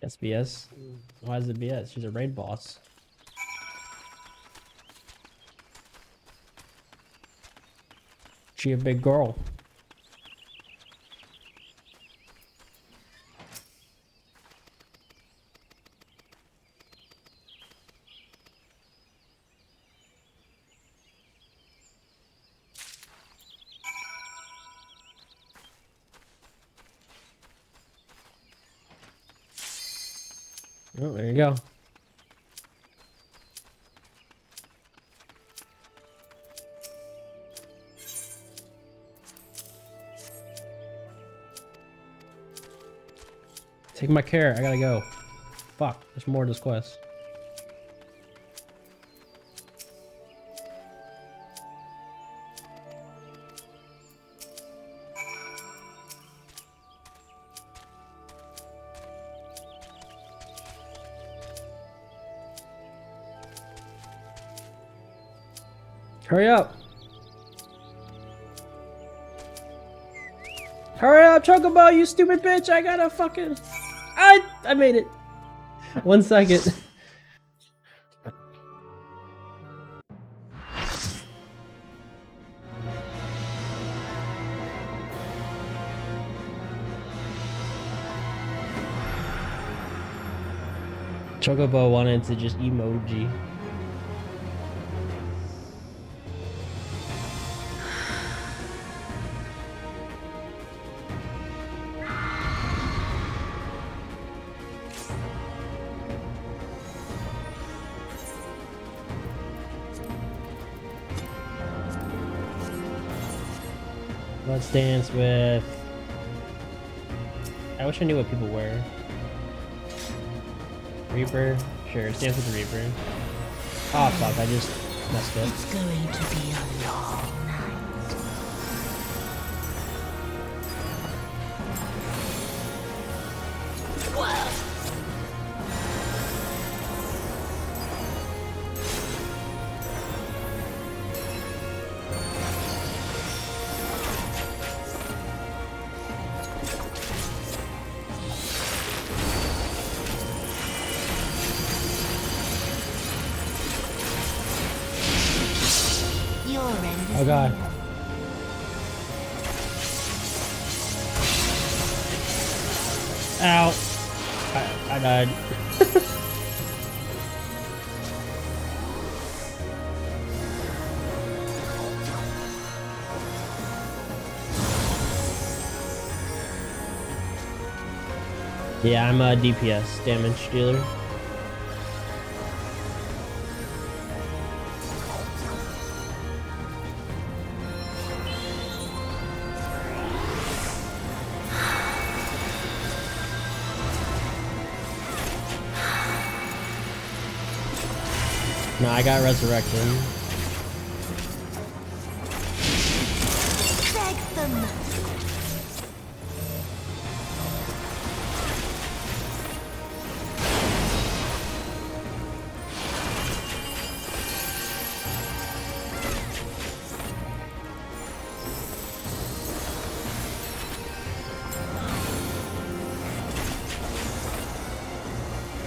SBS? Why is it BS? She's a raid boss. She a big girl. Oh, there you go. Take my care. I gotta go. Fuck. There's more to this quest. Hurry up! Hurry up, Chocobo, you stupid bitch! I gotta fucking... I made it! 1 second. Chocobo wanted to just emoji. Let's dance with... I wish I knew what people wear. Reaper? Sure, let's dance with the Reaper. Oh fuck, I just messed up. It's going to be a long night. Oh god. Ow. I died. Yeah, I'm a DPS, damage dealer. No, I got resurrected. Beg them.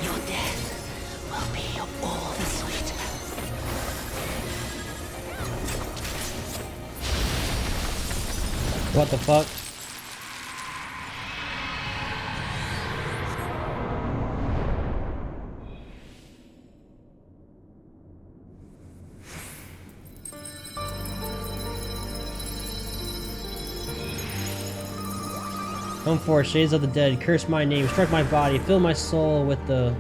Your death will be all the sweeter. What the fuck? Come forth, shades of the dead, curse my name, strike my body, fill my soul with the...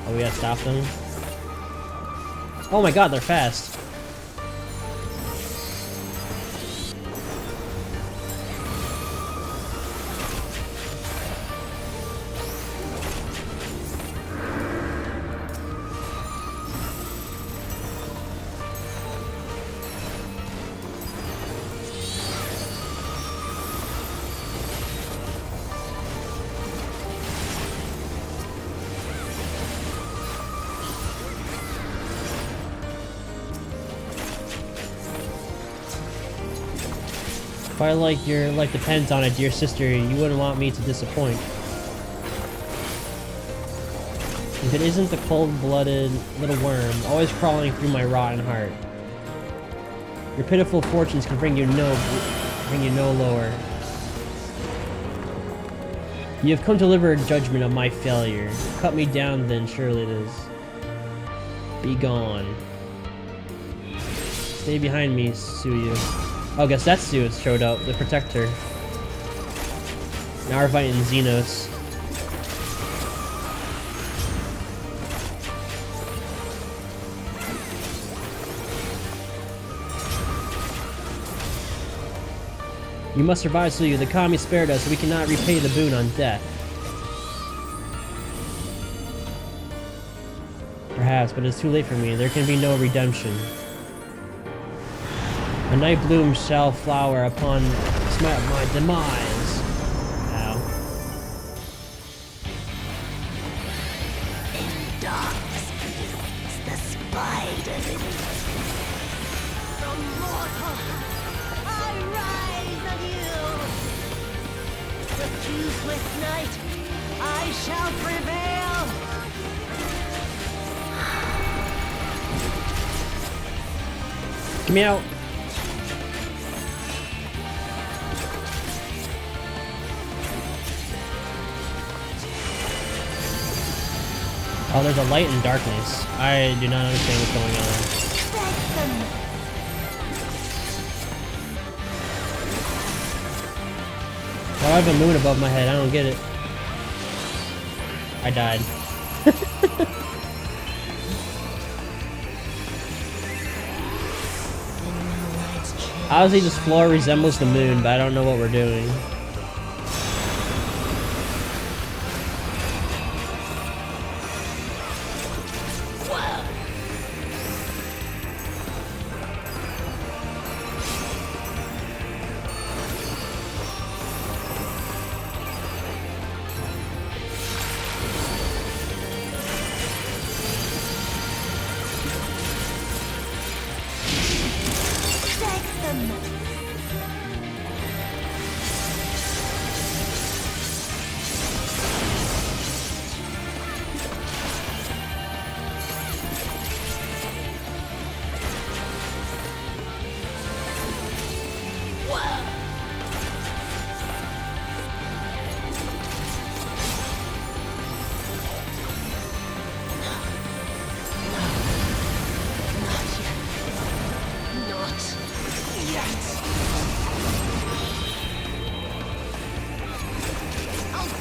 Oh, we gotta stop them? Oh my god, they're fast. If I like your life depends on it, dear sister, you wouldn't want me to disappoint. If it isn't the cold-blooded little worm, always crawling through my rotten heart. Your pitiful fortunes can bring you no lower. You have come to deliver judgment of my failure. Cut me down then, surely it is. Be gone. Stay behind me, Suyu. Oh, I guess that's Suyu showed up, the protector. Now we're fighting Xenos. You must survive, Suyu. The kami spared us, so we cannot repay the boon on death. Perhaps, but it's too late for me. There can be no redemption. A night bloom shall flower upon my demise. Ow. In darkness blooms the spider lily. From mortal, I rise anew. Suffused with night, I shall prevail. Get me out. Oh, there's a light and darkness. I do not understand what's going on. Oh, I have a moon above my head. I don't get it. I died. Obviously, this floor resembles the moon, but I don't know what we're doing.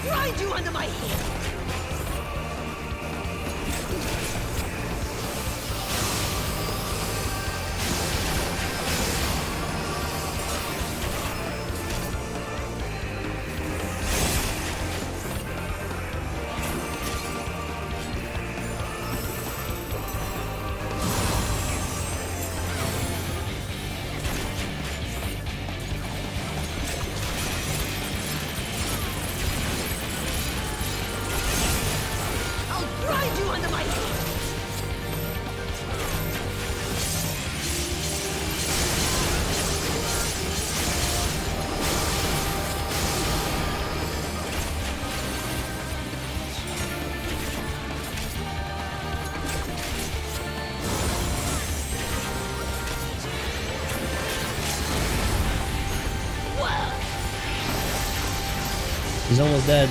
Grind you under my heel! Grind you under my heel! He's almost dead.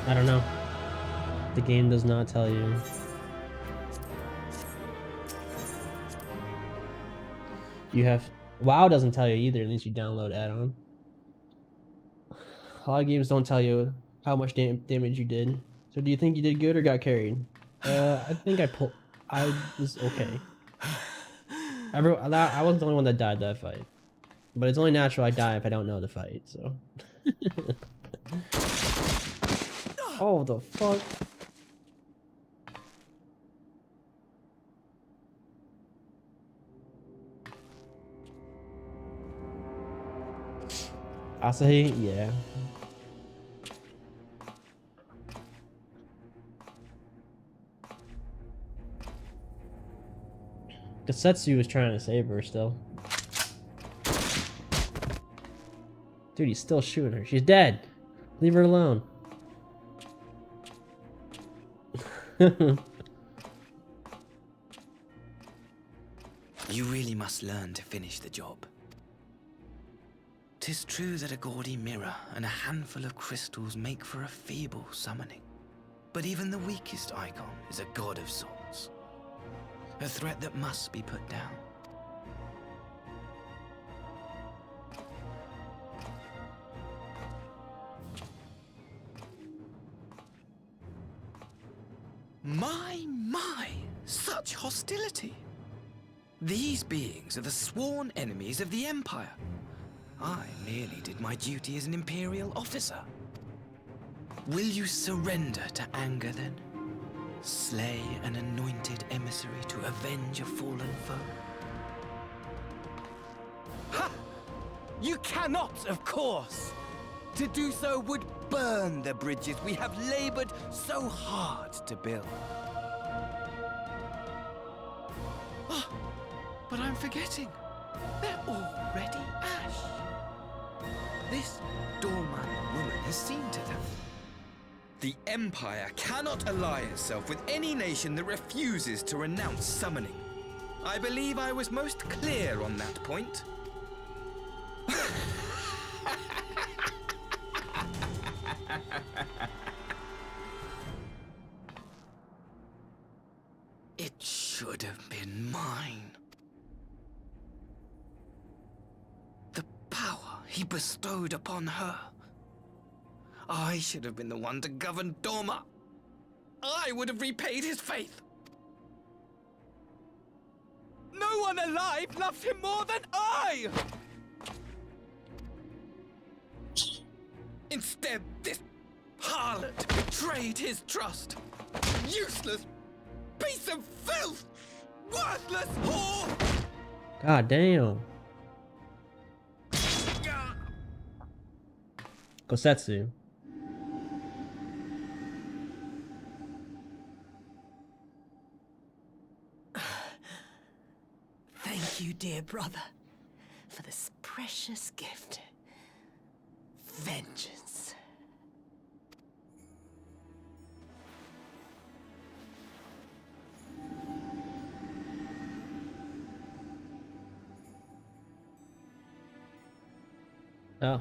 I don't know. The game does not tell you. You have... WoW doesn't tell you either unless you download add-on. A lot of games don't tell you how much damage you did. So do you think you did good or got carried? I think I was okay. I wasn't the only one that died that fight. But it's only natural I die if I don't know the fight, so... Oh, the fuck? Asahi? Yeah. Setsu was trying to save her still. Dude, he's still shooting her. She's dead! Leave her alone. You really must learn to finish the job. 'Tis true that a gaudy mirror and a handful of crystals make for a feeble summoning. But even the weakest icon is a god of sorts. A threat that must be put down. My, such hostility! These beings are the sworn enemies of the Empire. I merely did my duty as an Imperial officer. Will you surrender to anger then? Slay an anointed emissary to avenge a fallen foe? Ha! You cannot, of course! To do so would burn the bridges we have labored so hard to build. Oh, but I'm forgetting. They're already ash. This Dorman woman has seen to them. The Empire cannot ally itself with any nation that refuses to renounce summoning. I believe I was most clear on that point. It should have been mine. The power he bestowed upon her. I should have been the one to govern Dorma. I would have repaid his faith. No one alive loves him more than I! Instead, this harlot betrayed his trust. Useless piece of filth! Worthless whore! God damn. Kosetsu. Thank you, dear brother, for this precious gift. Vengeance. Oh.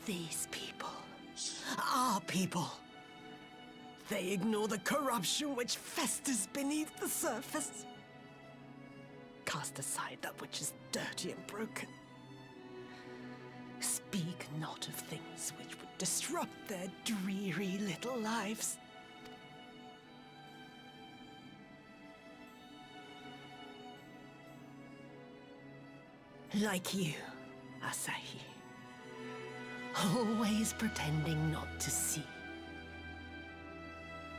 These people, our people, they ignore the corruption which festers beneath the surface. Cast aside that which is dirty and broken. Speak not of things which would disrupt their dreary little lives. Like you, Asahi. Always pretending not to see.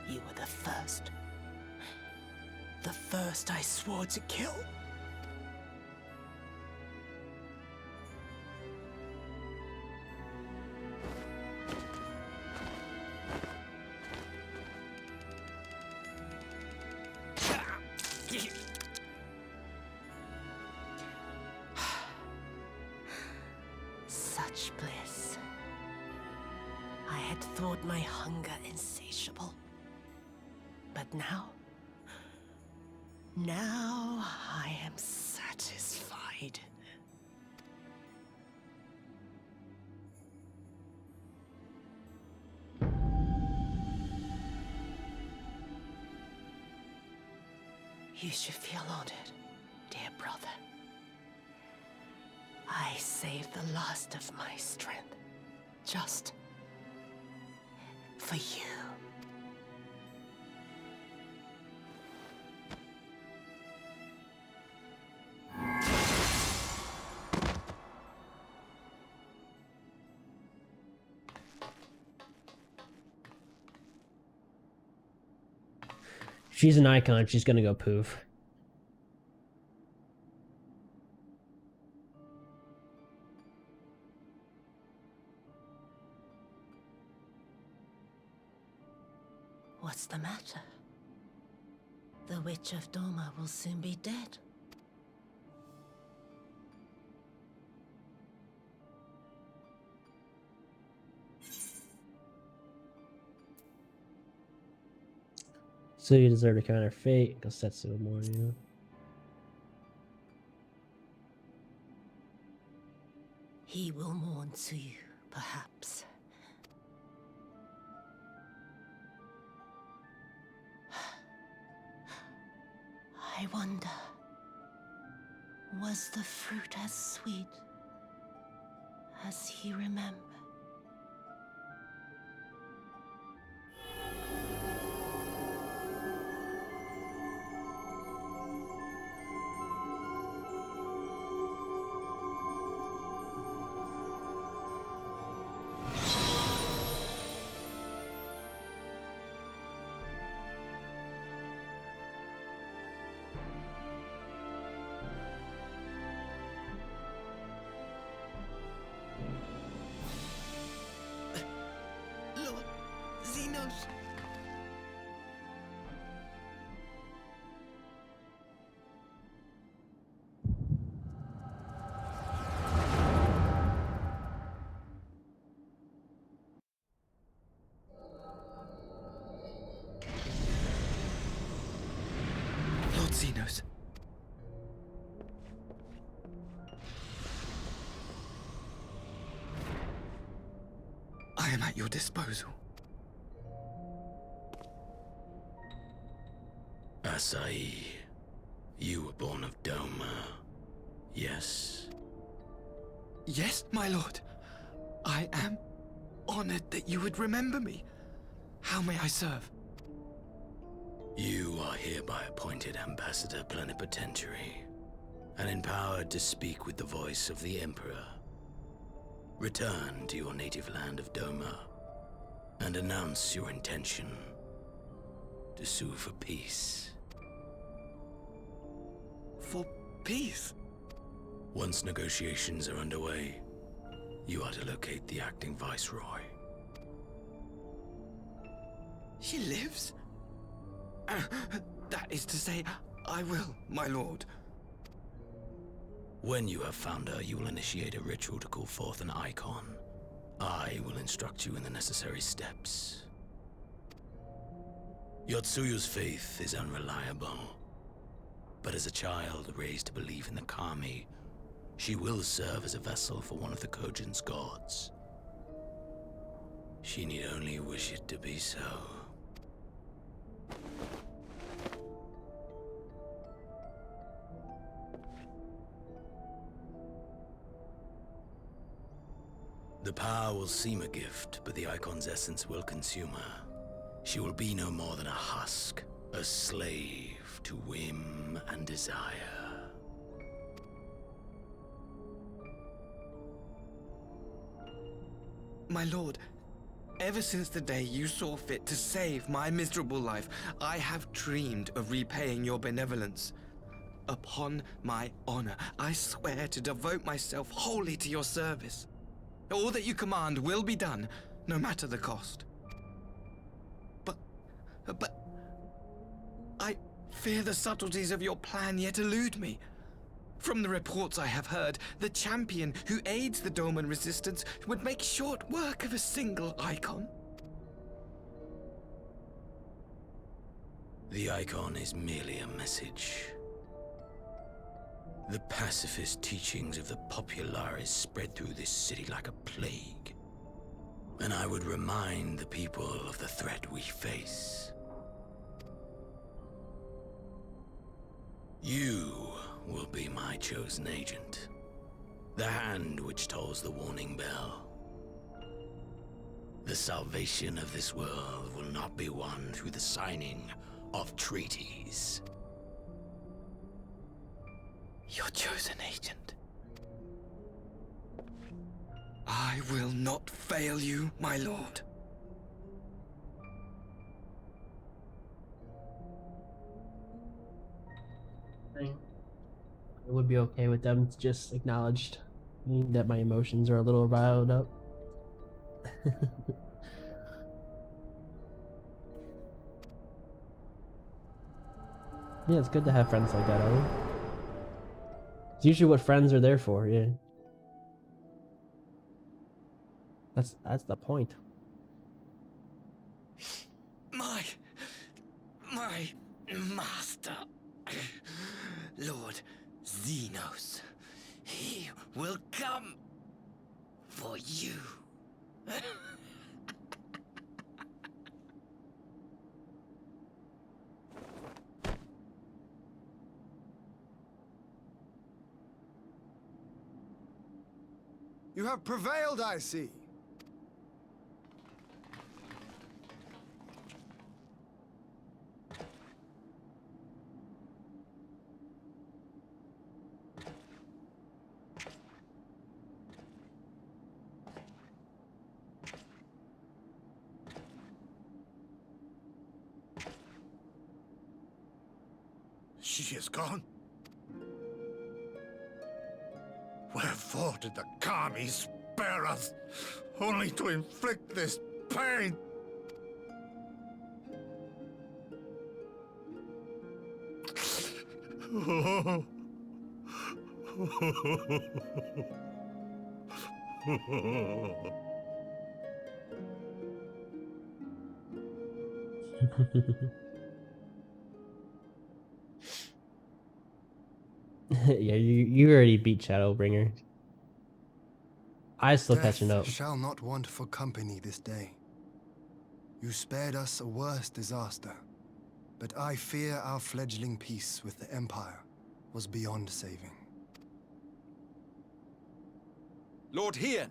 You were the first. The first I swore to kill. Such bliss. I had thought my hunger insatiable. But now I am satisfied. You should feel honored, dear brother. I saved the last of my strength, just for you. She's an icon. She's gonna go poof. What's the matter? The Witch of Dorma will soon be dead. So you deserve to counter fate. Gosetsu will mourn you. He will mourn Tsuyu, perhaps. I wonder, was the fruit as sweet as he remembered? Lord Xenos. Lord Xenos. I am at your disposal. Asai, you were born of Doma, yes? Yes, my lord. I am honored that you would remember me. How may I serve? You are hereby appointed Ambassador Plenipotentiary, and empowered to speak with the voice of the Emperor. Return to your native land of Doma, and announce your intention to sue for peace. For peace? Once negotiations are underway, you are to locate the acting Viceroy. She lives? That is to say, I will, my lord. When you have found her, you will initiate a ritual to call forth an icon. I will instruct you in the necessary steps. Yotsuyu's faith is unreliable, but as a child raised to believe in the Kami, she will serve as a vessel for one of the Kojin's gods. She need only wish it to be so. The power will seem a gift, but the icon's essence will consume her. She will be no more than a husk, a slave to whim and desire. My lord, ever since the day you saw fit to save my miserable life, I have dreamed of repaying your benevolence. Upon my honor, I swear to devote myself wholly to your service. All that you command will be done, no matter the cost. But I fear the subtleties of your plan yet elude me. From the reports I have heard, the champion who aids the Doman resistance would make short work of a single icon. The icon is merely a message. The pacifist teachings of the Populares spread through this city like a plague. And I would remind the people of the threat we face. You will be my chosen agent. The hand which tolls the warning bell. The salvation of this world will not be won through the signing of treaties. Your chosen agent. I will not fail you, my lord. It would be okay with them to just acknowledge me that my emotions are a little riled up. Yeah, it's good to have friends like that, Ellie. It's usually what friends are there for, yeah. That's the point. My my master, Lord Xenos. He will come for you. You have prevailed, I see. She is gone. Wherefore did the Kami spare us, only to inflict this pain? Yeah, you already beat Shadowbringer. I still catching up. Death shall not want for company this day. You spared us a worse disaster, but I fear our fledgling peace with the Empire was beyond saving. Lord Hien!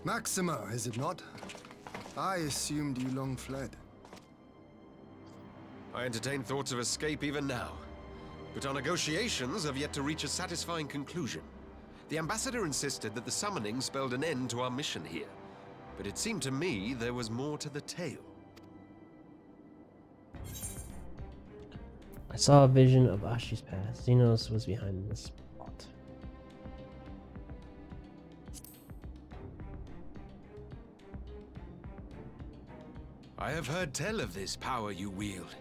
Maxima, is it not? I assumed you long fled. I entertain thoughts of escape even now. But our negotiations have yet to reach a satisfying conclusion. The ambassador insisted that the summoning spelled an end to our mission here. But it seemed to me there was more to the tale. I saw a vision of Ashi's past. Xenos was behind this plot. I have heard tell of this power you wield.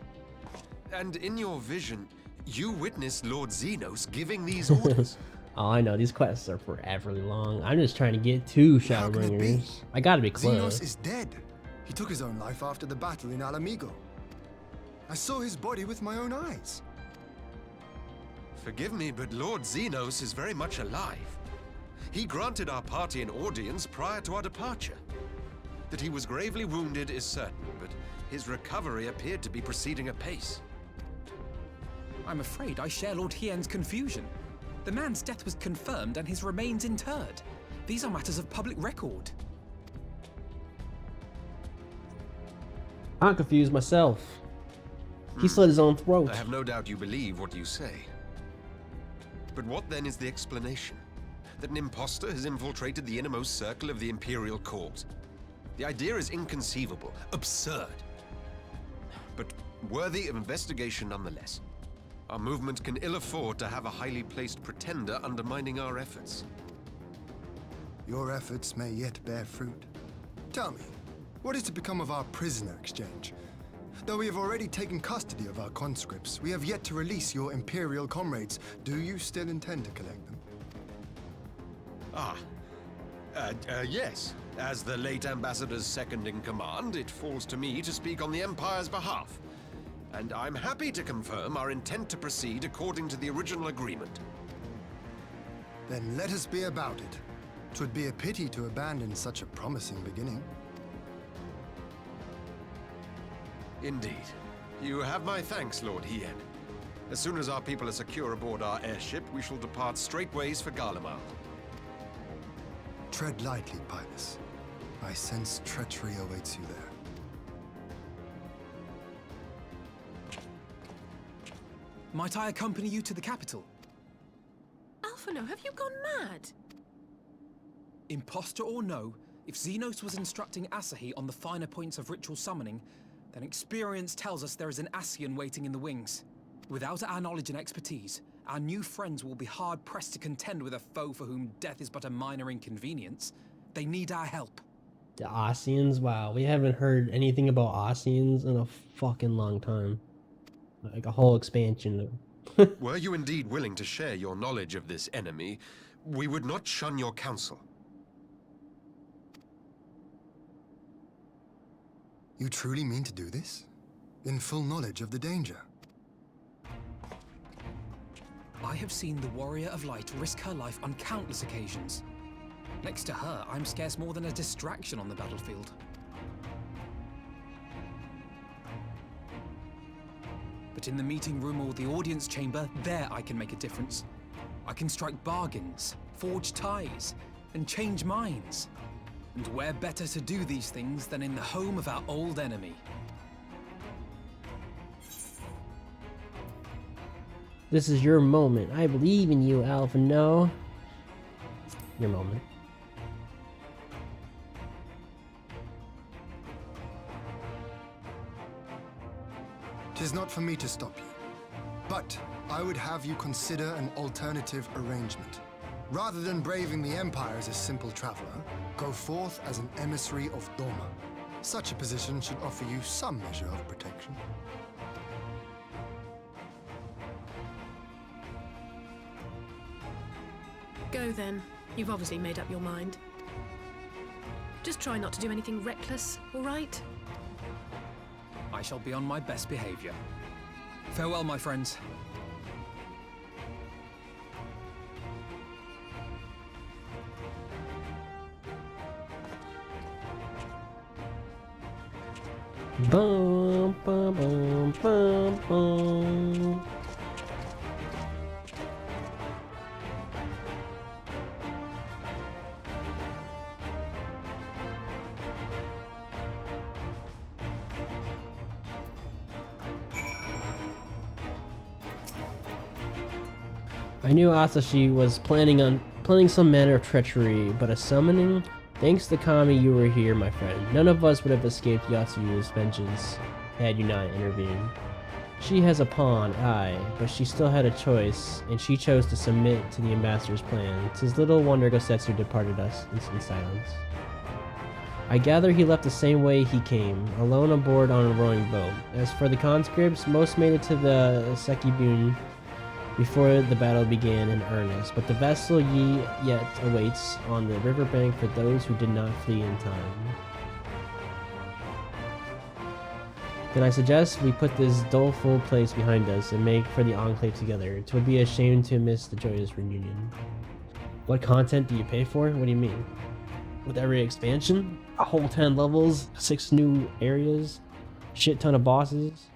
And in your vision, you witnessed Lord Xenos giving these orders. Oh, I know. These quests are forever long. I'm just trying to get to Shadowbringer. I gotta be close. Xenos is dead. He took his own life after the battle in Alamigo. I saw his body with my own eyes. Forgive me, but Lord Xenos is very much alive. He granted our party an audience prior to our departure. That he was gravely wounded is certain, but his recovery appeared to be proceeding apace. I'm afraid I share Lord Hien's confusion. The man's death was confirmed and his remains interred. These are matters of public record. I'm confused myself. He slit his own throat. I have no doubt you believe what you say. But what then is the explanation? That an impostor has infiltrated the innermost circle of the Imperial Court? The idea is inconceivable, absurd. But worthy of investigation nonetheless. Our movement can ill afford to have a highly placed pretender undermining our efforts. Your efforts may yet bear fruit. Tell me, what is to become of our prisoner exchange? Though we have already taken custody of our conscripts, we have yet to release your Imperial comrades. Do you still intend to collect them? Yes. As the late Ambassador's second in command, it falls to me to speak on the Empire's behalf. And I'm happy to confirm our intent to proceed according to the original agreement. Then let us be about it. 'Twould be a pity to abandon such a promising beginning. Indeed. You have my thanks, Lord Hien. As soon as our people are secure aboard our airship, we shall depart straightways for Garlemald. Tread lightly, Pilus. I sense treachery awaits you there. Might I accompany you to the capital? Alphino, have you gone mad? Imposter or no, if Xenos was instructing Asahi on the finer points of ritual summoning, then experience tells us there is an Ascian waiting in the wings. Without our knowledge and expertise, our new friends will be hard-pressed to contend with a foe for whom death is but a minor inconvenience. They need our help. The Ascians? Wow, we haven't heard anything about Ascians in a fucking long time. Like a whole expansion Were you indeed willing to share your knowledge of this enemy, we would not shun your counsel. You truly mean to do this? In full knowledge of the danger? I have seen the Warrior of Light risk her life on countless occasions. Next to her, I'm scarce more than a distraction on the battlefield. But in the meeting room or the audience chamber, there I can make a difference. I can strike bargains, forge ties, and change minds. And where better to do these things than in the home of our old enemy? This is your moment. I believe in you, Alpha. No. Your moment. Tis not for me to stop you, but I would have you consider an alternative arrangement. Rather than braving the Empire as a simple traveler, go forth as an emissary of Doma. Such a position should offer you some measure of protection. Go then. You've obviously made up your mind. Just try not to do anything reckless, all right? I shall be on my best behavior. Farewell, my friends. Bum, bum, bum, bum, bum. I knew Asashi was planning some manner of treachery, but a summoning? Thanks to Kami, you were here, my friend. None of us would have escaped Yatsuyu's vengeance had you not intervened. She has a pawn, aye, but she still had a choice, and she chose to submit to the ambassador's plan. 'Tis little wonder Gosetsu departed us in silence. I gather he left the same way he came, alone aboard on a rowing boat. As for the conscripts, most made it to the Sekibune before the battle began in earnest, but the vessel yet awaits on the riverbank for those who did not flee in time. Then I suggest we put this doleful place behind us and make for the Enclave together. 'Twould be a shame to miss the joyous reunion. What content do you pay for? What do you mean? With every expansion? A whole 10 levels, 6 new areas, shit ton of bosses?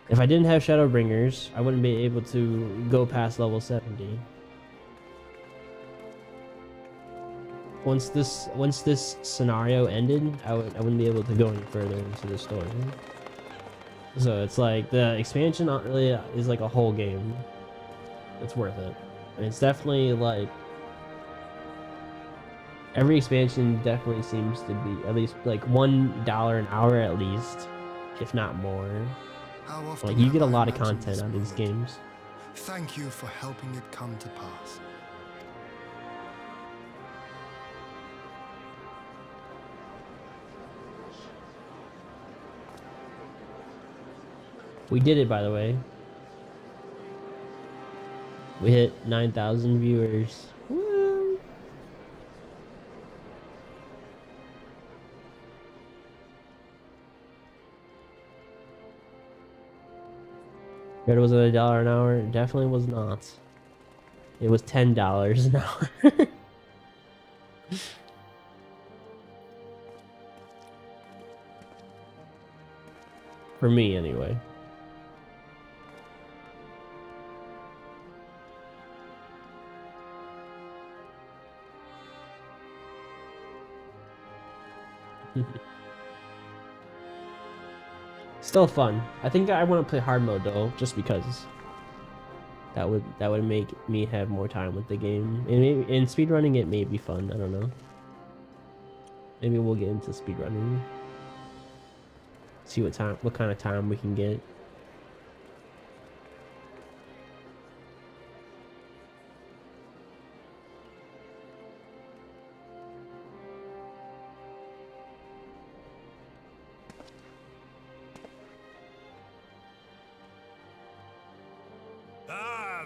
If I didn't have Shadowbringers, I wouldn't be able to go past level 70. Once this scenario ended, I wouldn't be able to go any further into the story. So it's like the expansion not really is like a whole game. It's worth it. And it's definitely like every expansion definitely seems to be at least like $1 an hour at least, if not more. Like you get a lot of content out of these games. Thank you for helping it come to pass. We did it, by the way. We hit 9,000 viewers. Woo! But was it $1 an hour? It definitely was not. It was $10 an hour. For me, anyway. Still fun. I think I want to play hard mode though, just because that would make me have more time with the game. And maybe, in speedrunning it may be fun. I don't know. Maybe we'll get into speedrunning. See what kind of time we can get.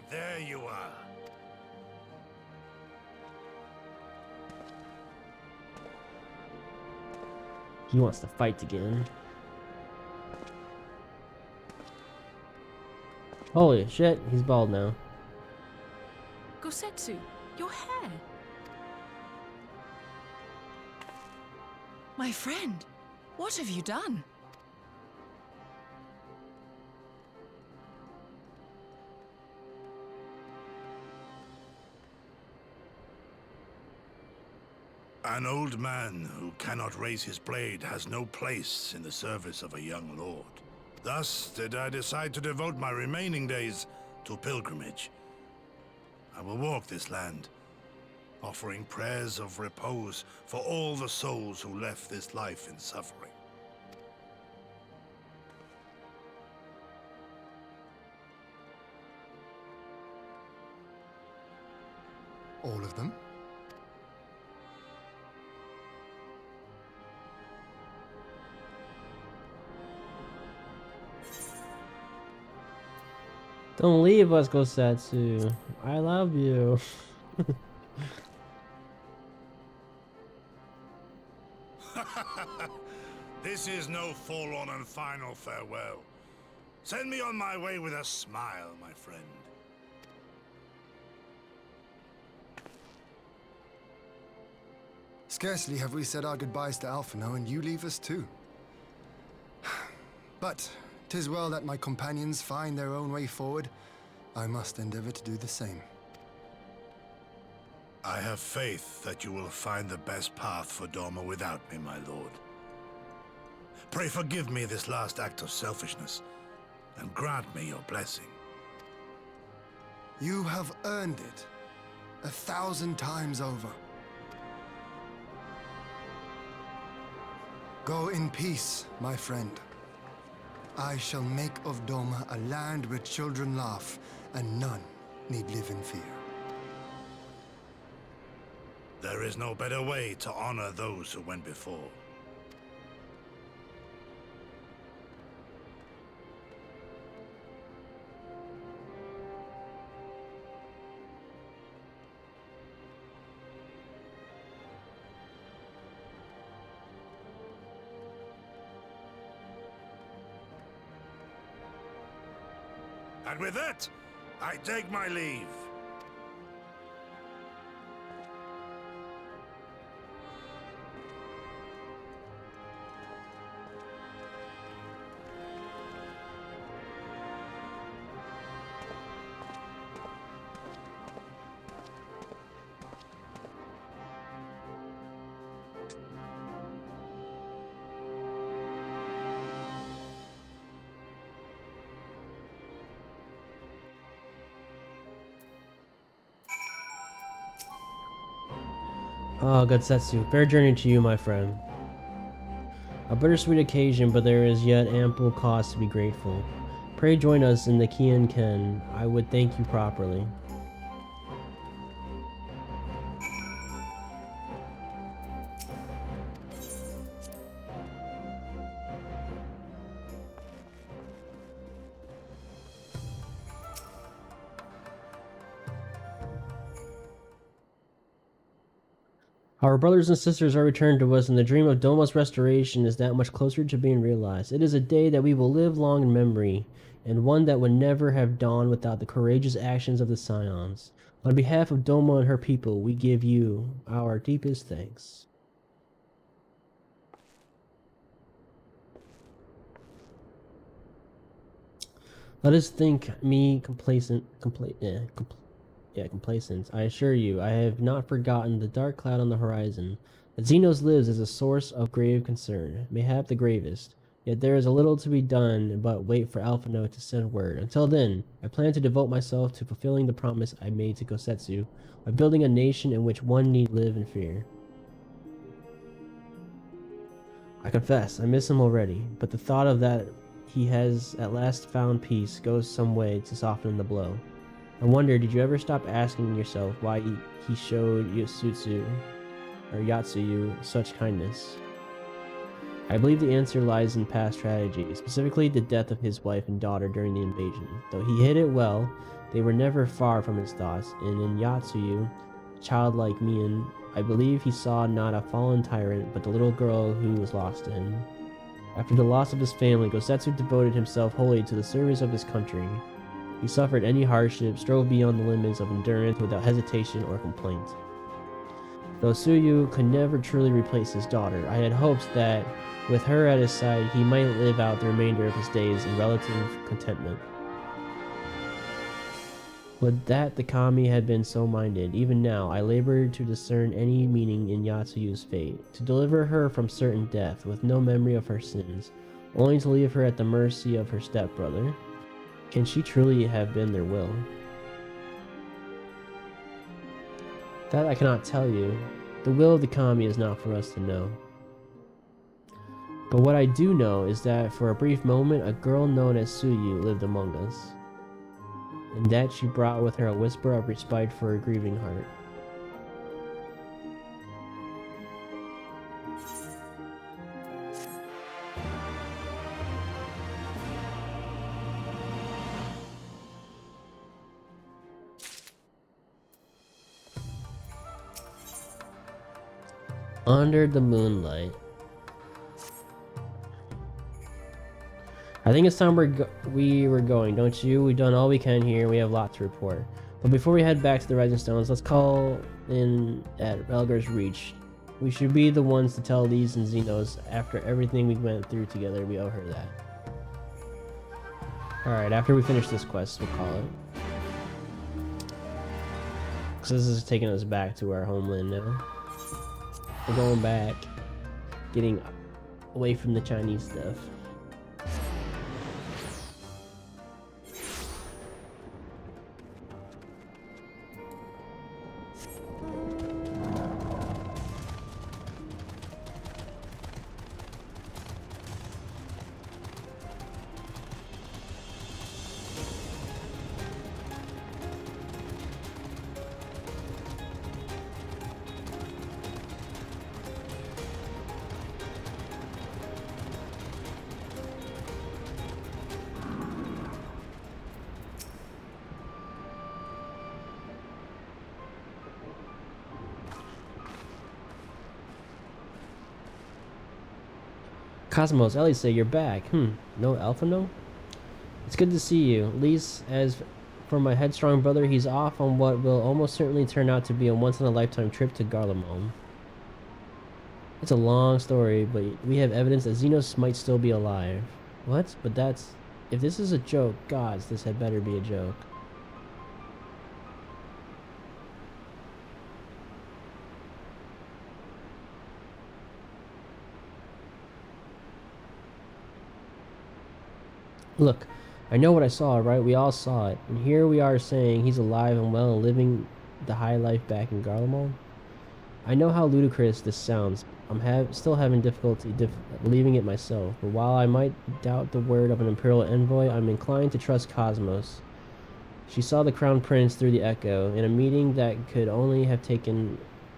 there you are. He wants to fight again. Holy shit, he's bald now. Gosetsu, your hair. My friend, what have you done? An old man who cannot raise his blade has no place in the service of a young lord. Thus did I decide to devote my remaining days to pilgrimage. I will walk this land, offering prayers of repose for all the souls who left this life in suffering. All of them? Don't leave us, Gosetsu. I love you. This is no forlorn and final farewell. Send me on my way with a smile, my friend. Scarcely have we said our goodbyes to Alphino, and you leave us too. But 'tis well that my companions find their own way forward. I must endeavor to do the same. I have faith that you will find the best path for Doma without me, my lord. Pray forgive me this last act of selfishness, and grant me your blessing. You have earned it 1,000 times over. Go in peace, my friend. I shall make of Doma a land where children laugh and none need live in fear. There is no better way to honor those who went before. And with that, I take my leave. Oh, Gosetsu, fair journey to you, my friend. A bittersweet occasion, but there is yet ample cause to be grateful. Pray join us in the Kian Ken. I would thank you properly. Our brothers and sisters are returned to us, and the dream of Doma's restoration is that much closer to being realized. It is a day that we will live long in memory, and one that would never have dawned without the courageous actions of the Scions. On behalf of Doma and her people, we give you our deepest thanks. Let us think me complacent. I assure you, I have not forgotten the dark cloud on the horizon. That Xenos lives is a source of grave concern, mayhap the gravest. Yet there is a little to be done but wait for Alphino to send word. Until then, I plan to devote myself to fulfilling the promise I made to Gosetsu by building a nation in which one need live in fear. I confess, I miss him already, but the thought of that he has at last found peace goes some way to soften the blow. I wonder, did you ever stop asking yourself why he showed Yatsuyu such kindness? I believe the answer lies in past tragedy, specifically the death of his wife and daughter during the invasion. Though he hid it well, They were never far from his thoughts, and in Yatsuyu, childlike Mian, I believe he saw not a fallen tyrant, but the little girl who was lost to him. After the loss of his family, Gosetsu devoted himself wholly to the service of his country. He suffered any hardship, strove beyond the limits of endurance without hesitation or complaint. Though Tsuyu could never truly replace his daughter, I had hopes that, with her at his side, he might live out the remainder of his days in relative contentment. Would that the kami had been so minded. Even now, I labored to discern any meaning in Yatsuyu's fate, to deliver her from certain death, with no memory of her sins, only to leave her at the mercy of her stepbrother. Can she truly have been their will? That I cannot tell you. The will of the kami is not for us to know. But what I do know is that for a brief moment, a girl known as Tsuyu lived among us, and that she brought with her a whisper of respite for a grieving heart. Under the moonlight. I think it's time we were going, don't you? We've done all we can here. We have a lot to report. But before we head back to the Rising Stones, let's call in at Relgar's Reach. We should be the ones to tell Lise and Xenos after everything we went through together. We owe her that. Alright, after we finish this quest, we'll call it. Because this is taking us back to our homeland now. We're going back. Getting away from the Chinese stuff. Cosmos, Ellie say you're back. No Alphano? It's good to see you. At least as for my headstrong brother, he's off on what will almost certainly turn out to be a once-in-a-lifetime trip to Garlemald. It's a long story, but we have evidence that Xenos might still be alive. What? But that's... If this is a joke, gods, this had better be a joke. Look, I know what I saw, right? We all saw it. And here we are saying he's alive and well and living the high life back in Garlemald. I know how ludicrous this sounds. I'm still having difficulty believing it myself. But while I might doubt the word of an Imperial envoy, I'm inclined to trust Cosmos. She saw the Crown Prince through the Echo in a meeting that could only have taken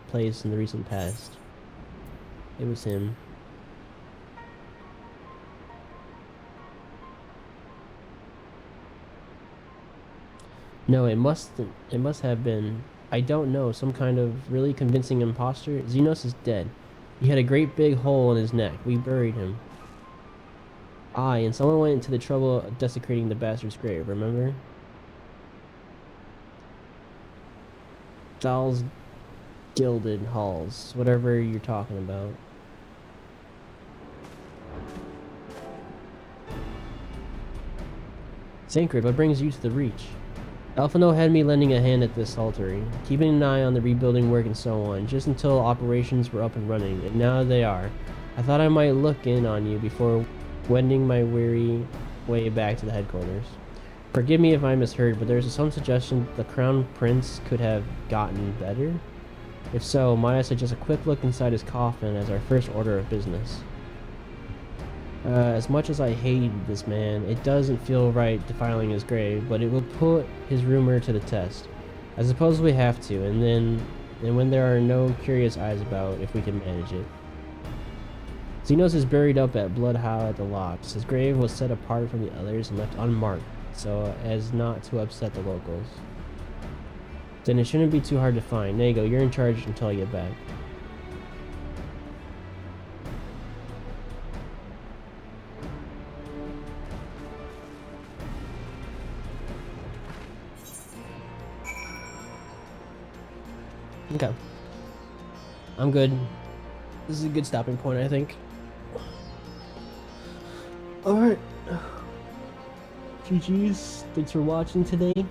place in the recent past. It was him. No, it must have been, I don't know, some kind of really convincing imposter. Xenos is dead. He had a great big hole in his neck. We buried him. Aye, and someone went into the trouble of desecrating the bastard's grave, remember? Dolls, gilded halls, whatever you're talking about. Sancred, what brings you to the Reach? Alphano had me lending a hand at this saltery, keeping an eye on the rebuilding work and so on, just until operations were up and running, and now they are. I thought I might look in on you before wending my weary way back to the headquarters. Forgive me if I misheard, but there's some suggestion the Crown Prince could have gotten better? If so, might I suggest a quick look inside his coffin as our first order of business? As much as I hate this man, it doesn't feel right defiling his grave, but it will put his rumor to the test. I suppose we have to, and when there are no curious eyes about, if we can manage it. Xenos is buried up at Bloodhowl at the locks. His grave was set apart from the others and left unmarked, so as not to upset the locals. Then it shouldn't be too hard to find. There you go, you're in charge until I get back. Okay. I'm good. This is a good stopping point, I think. Alright. GG's. Thanks for watching today.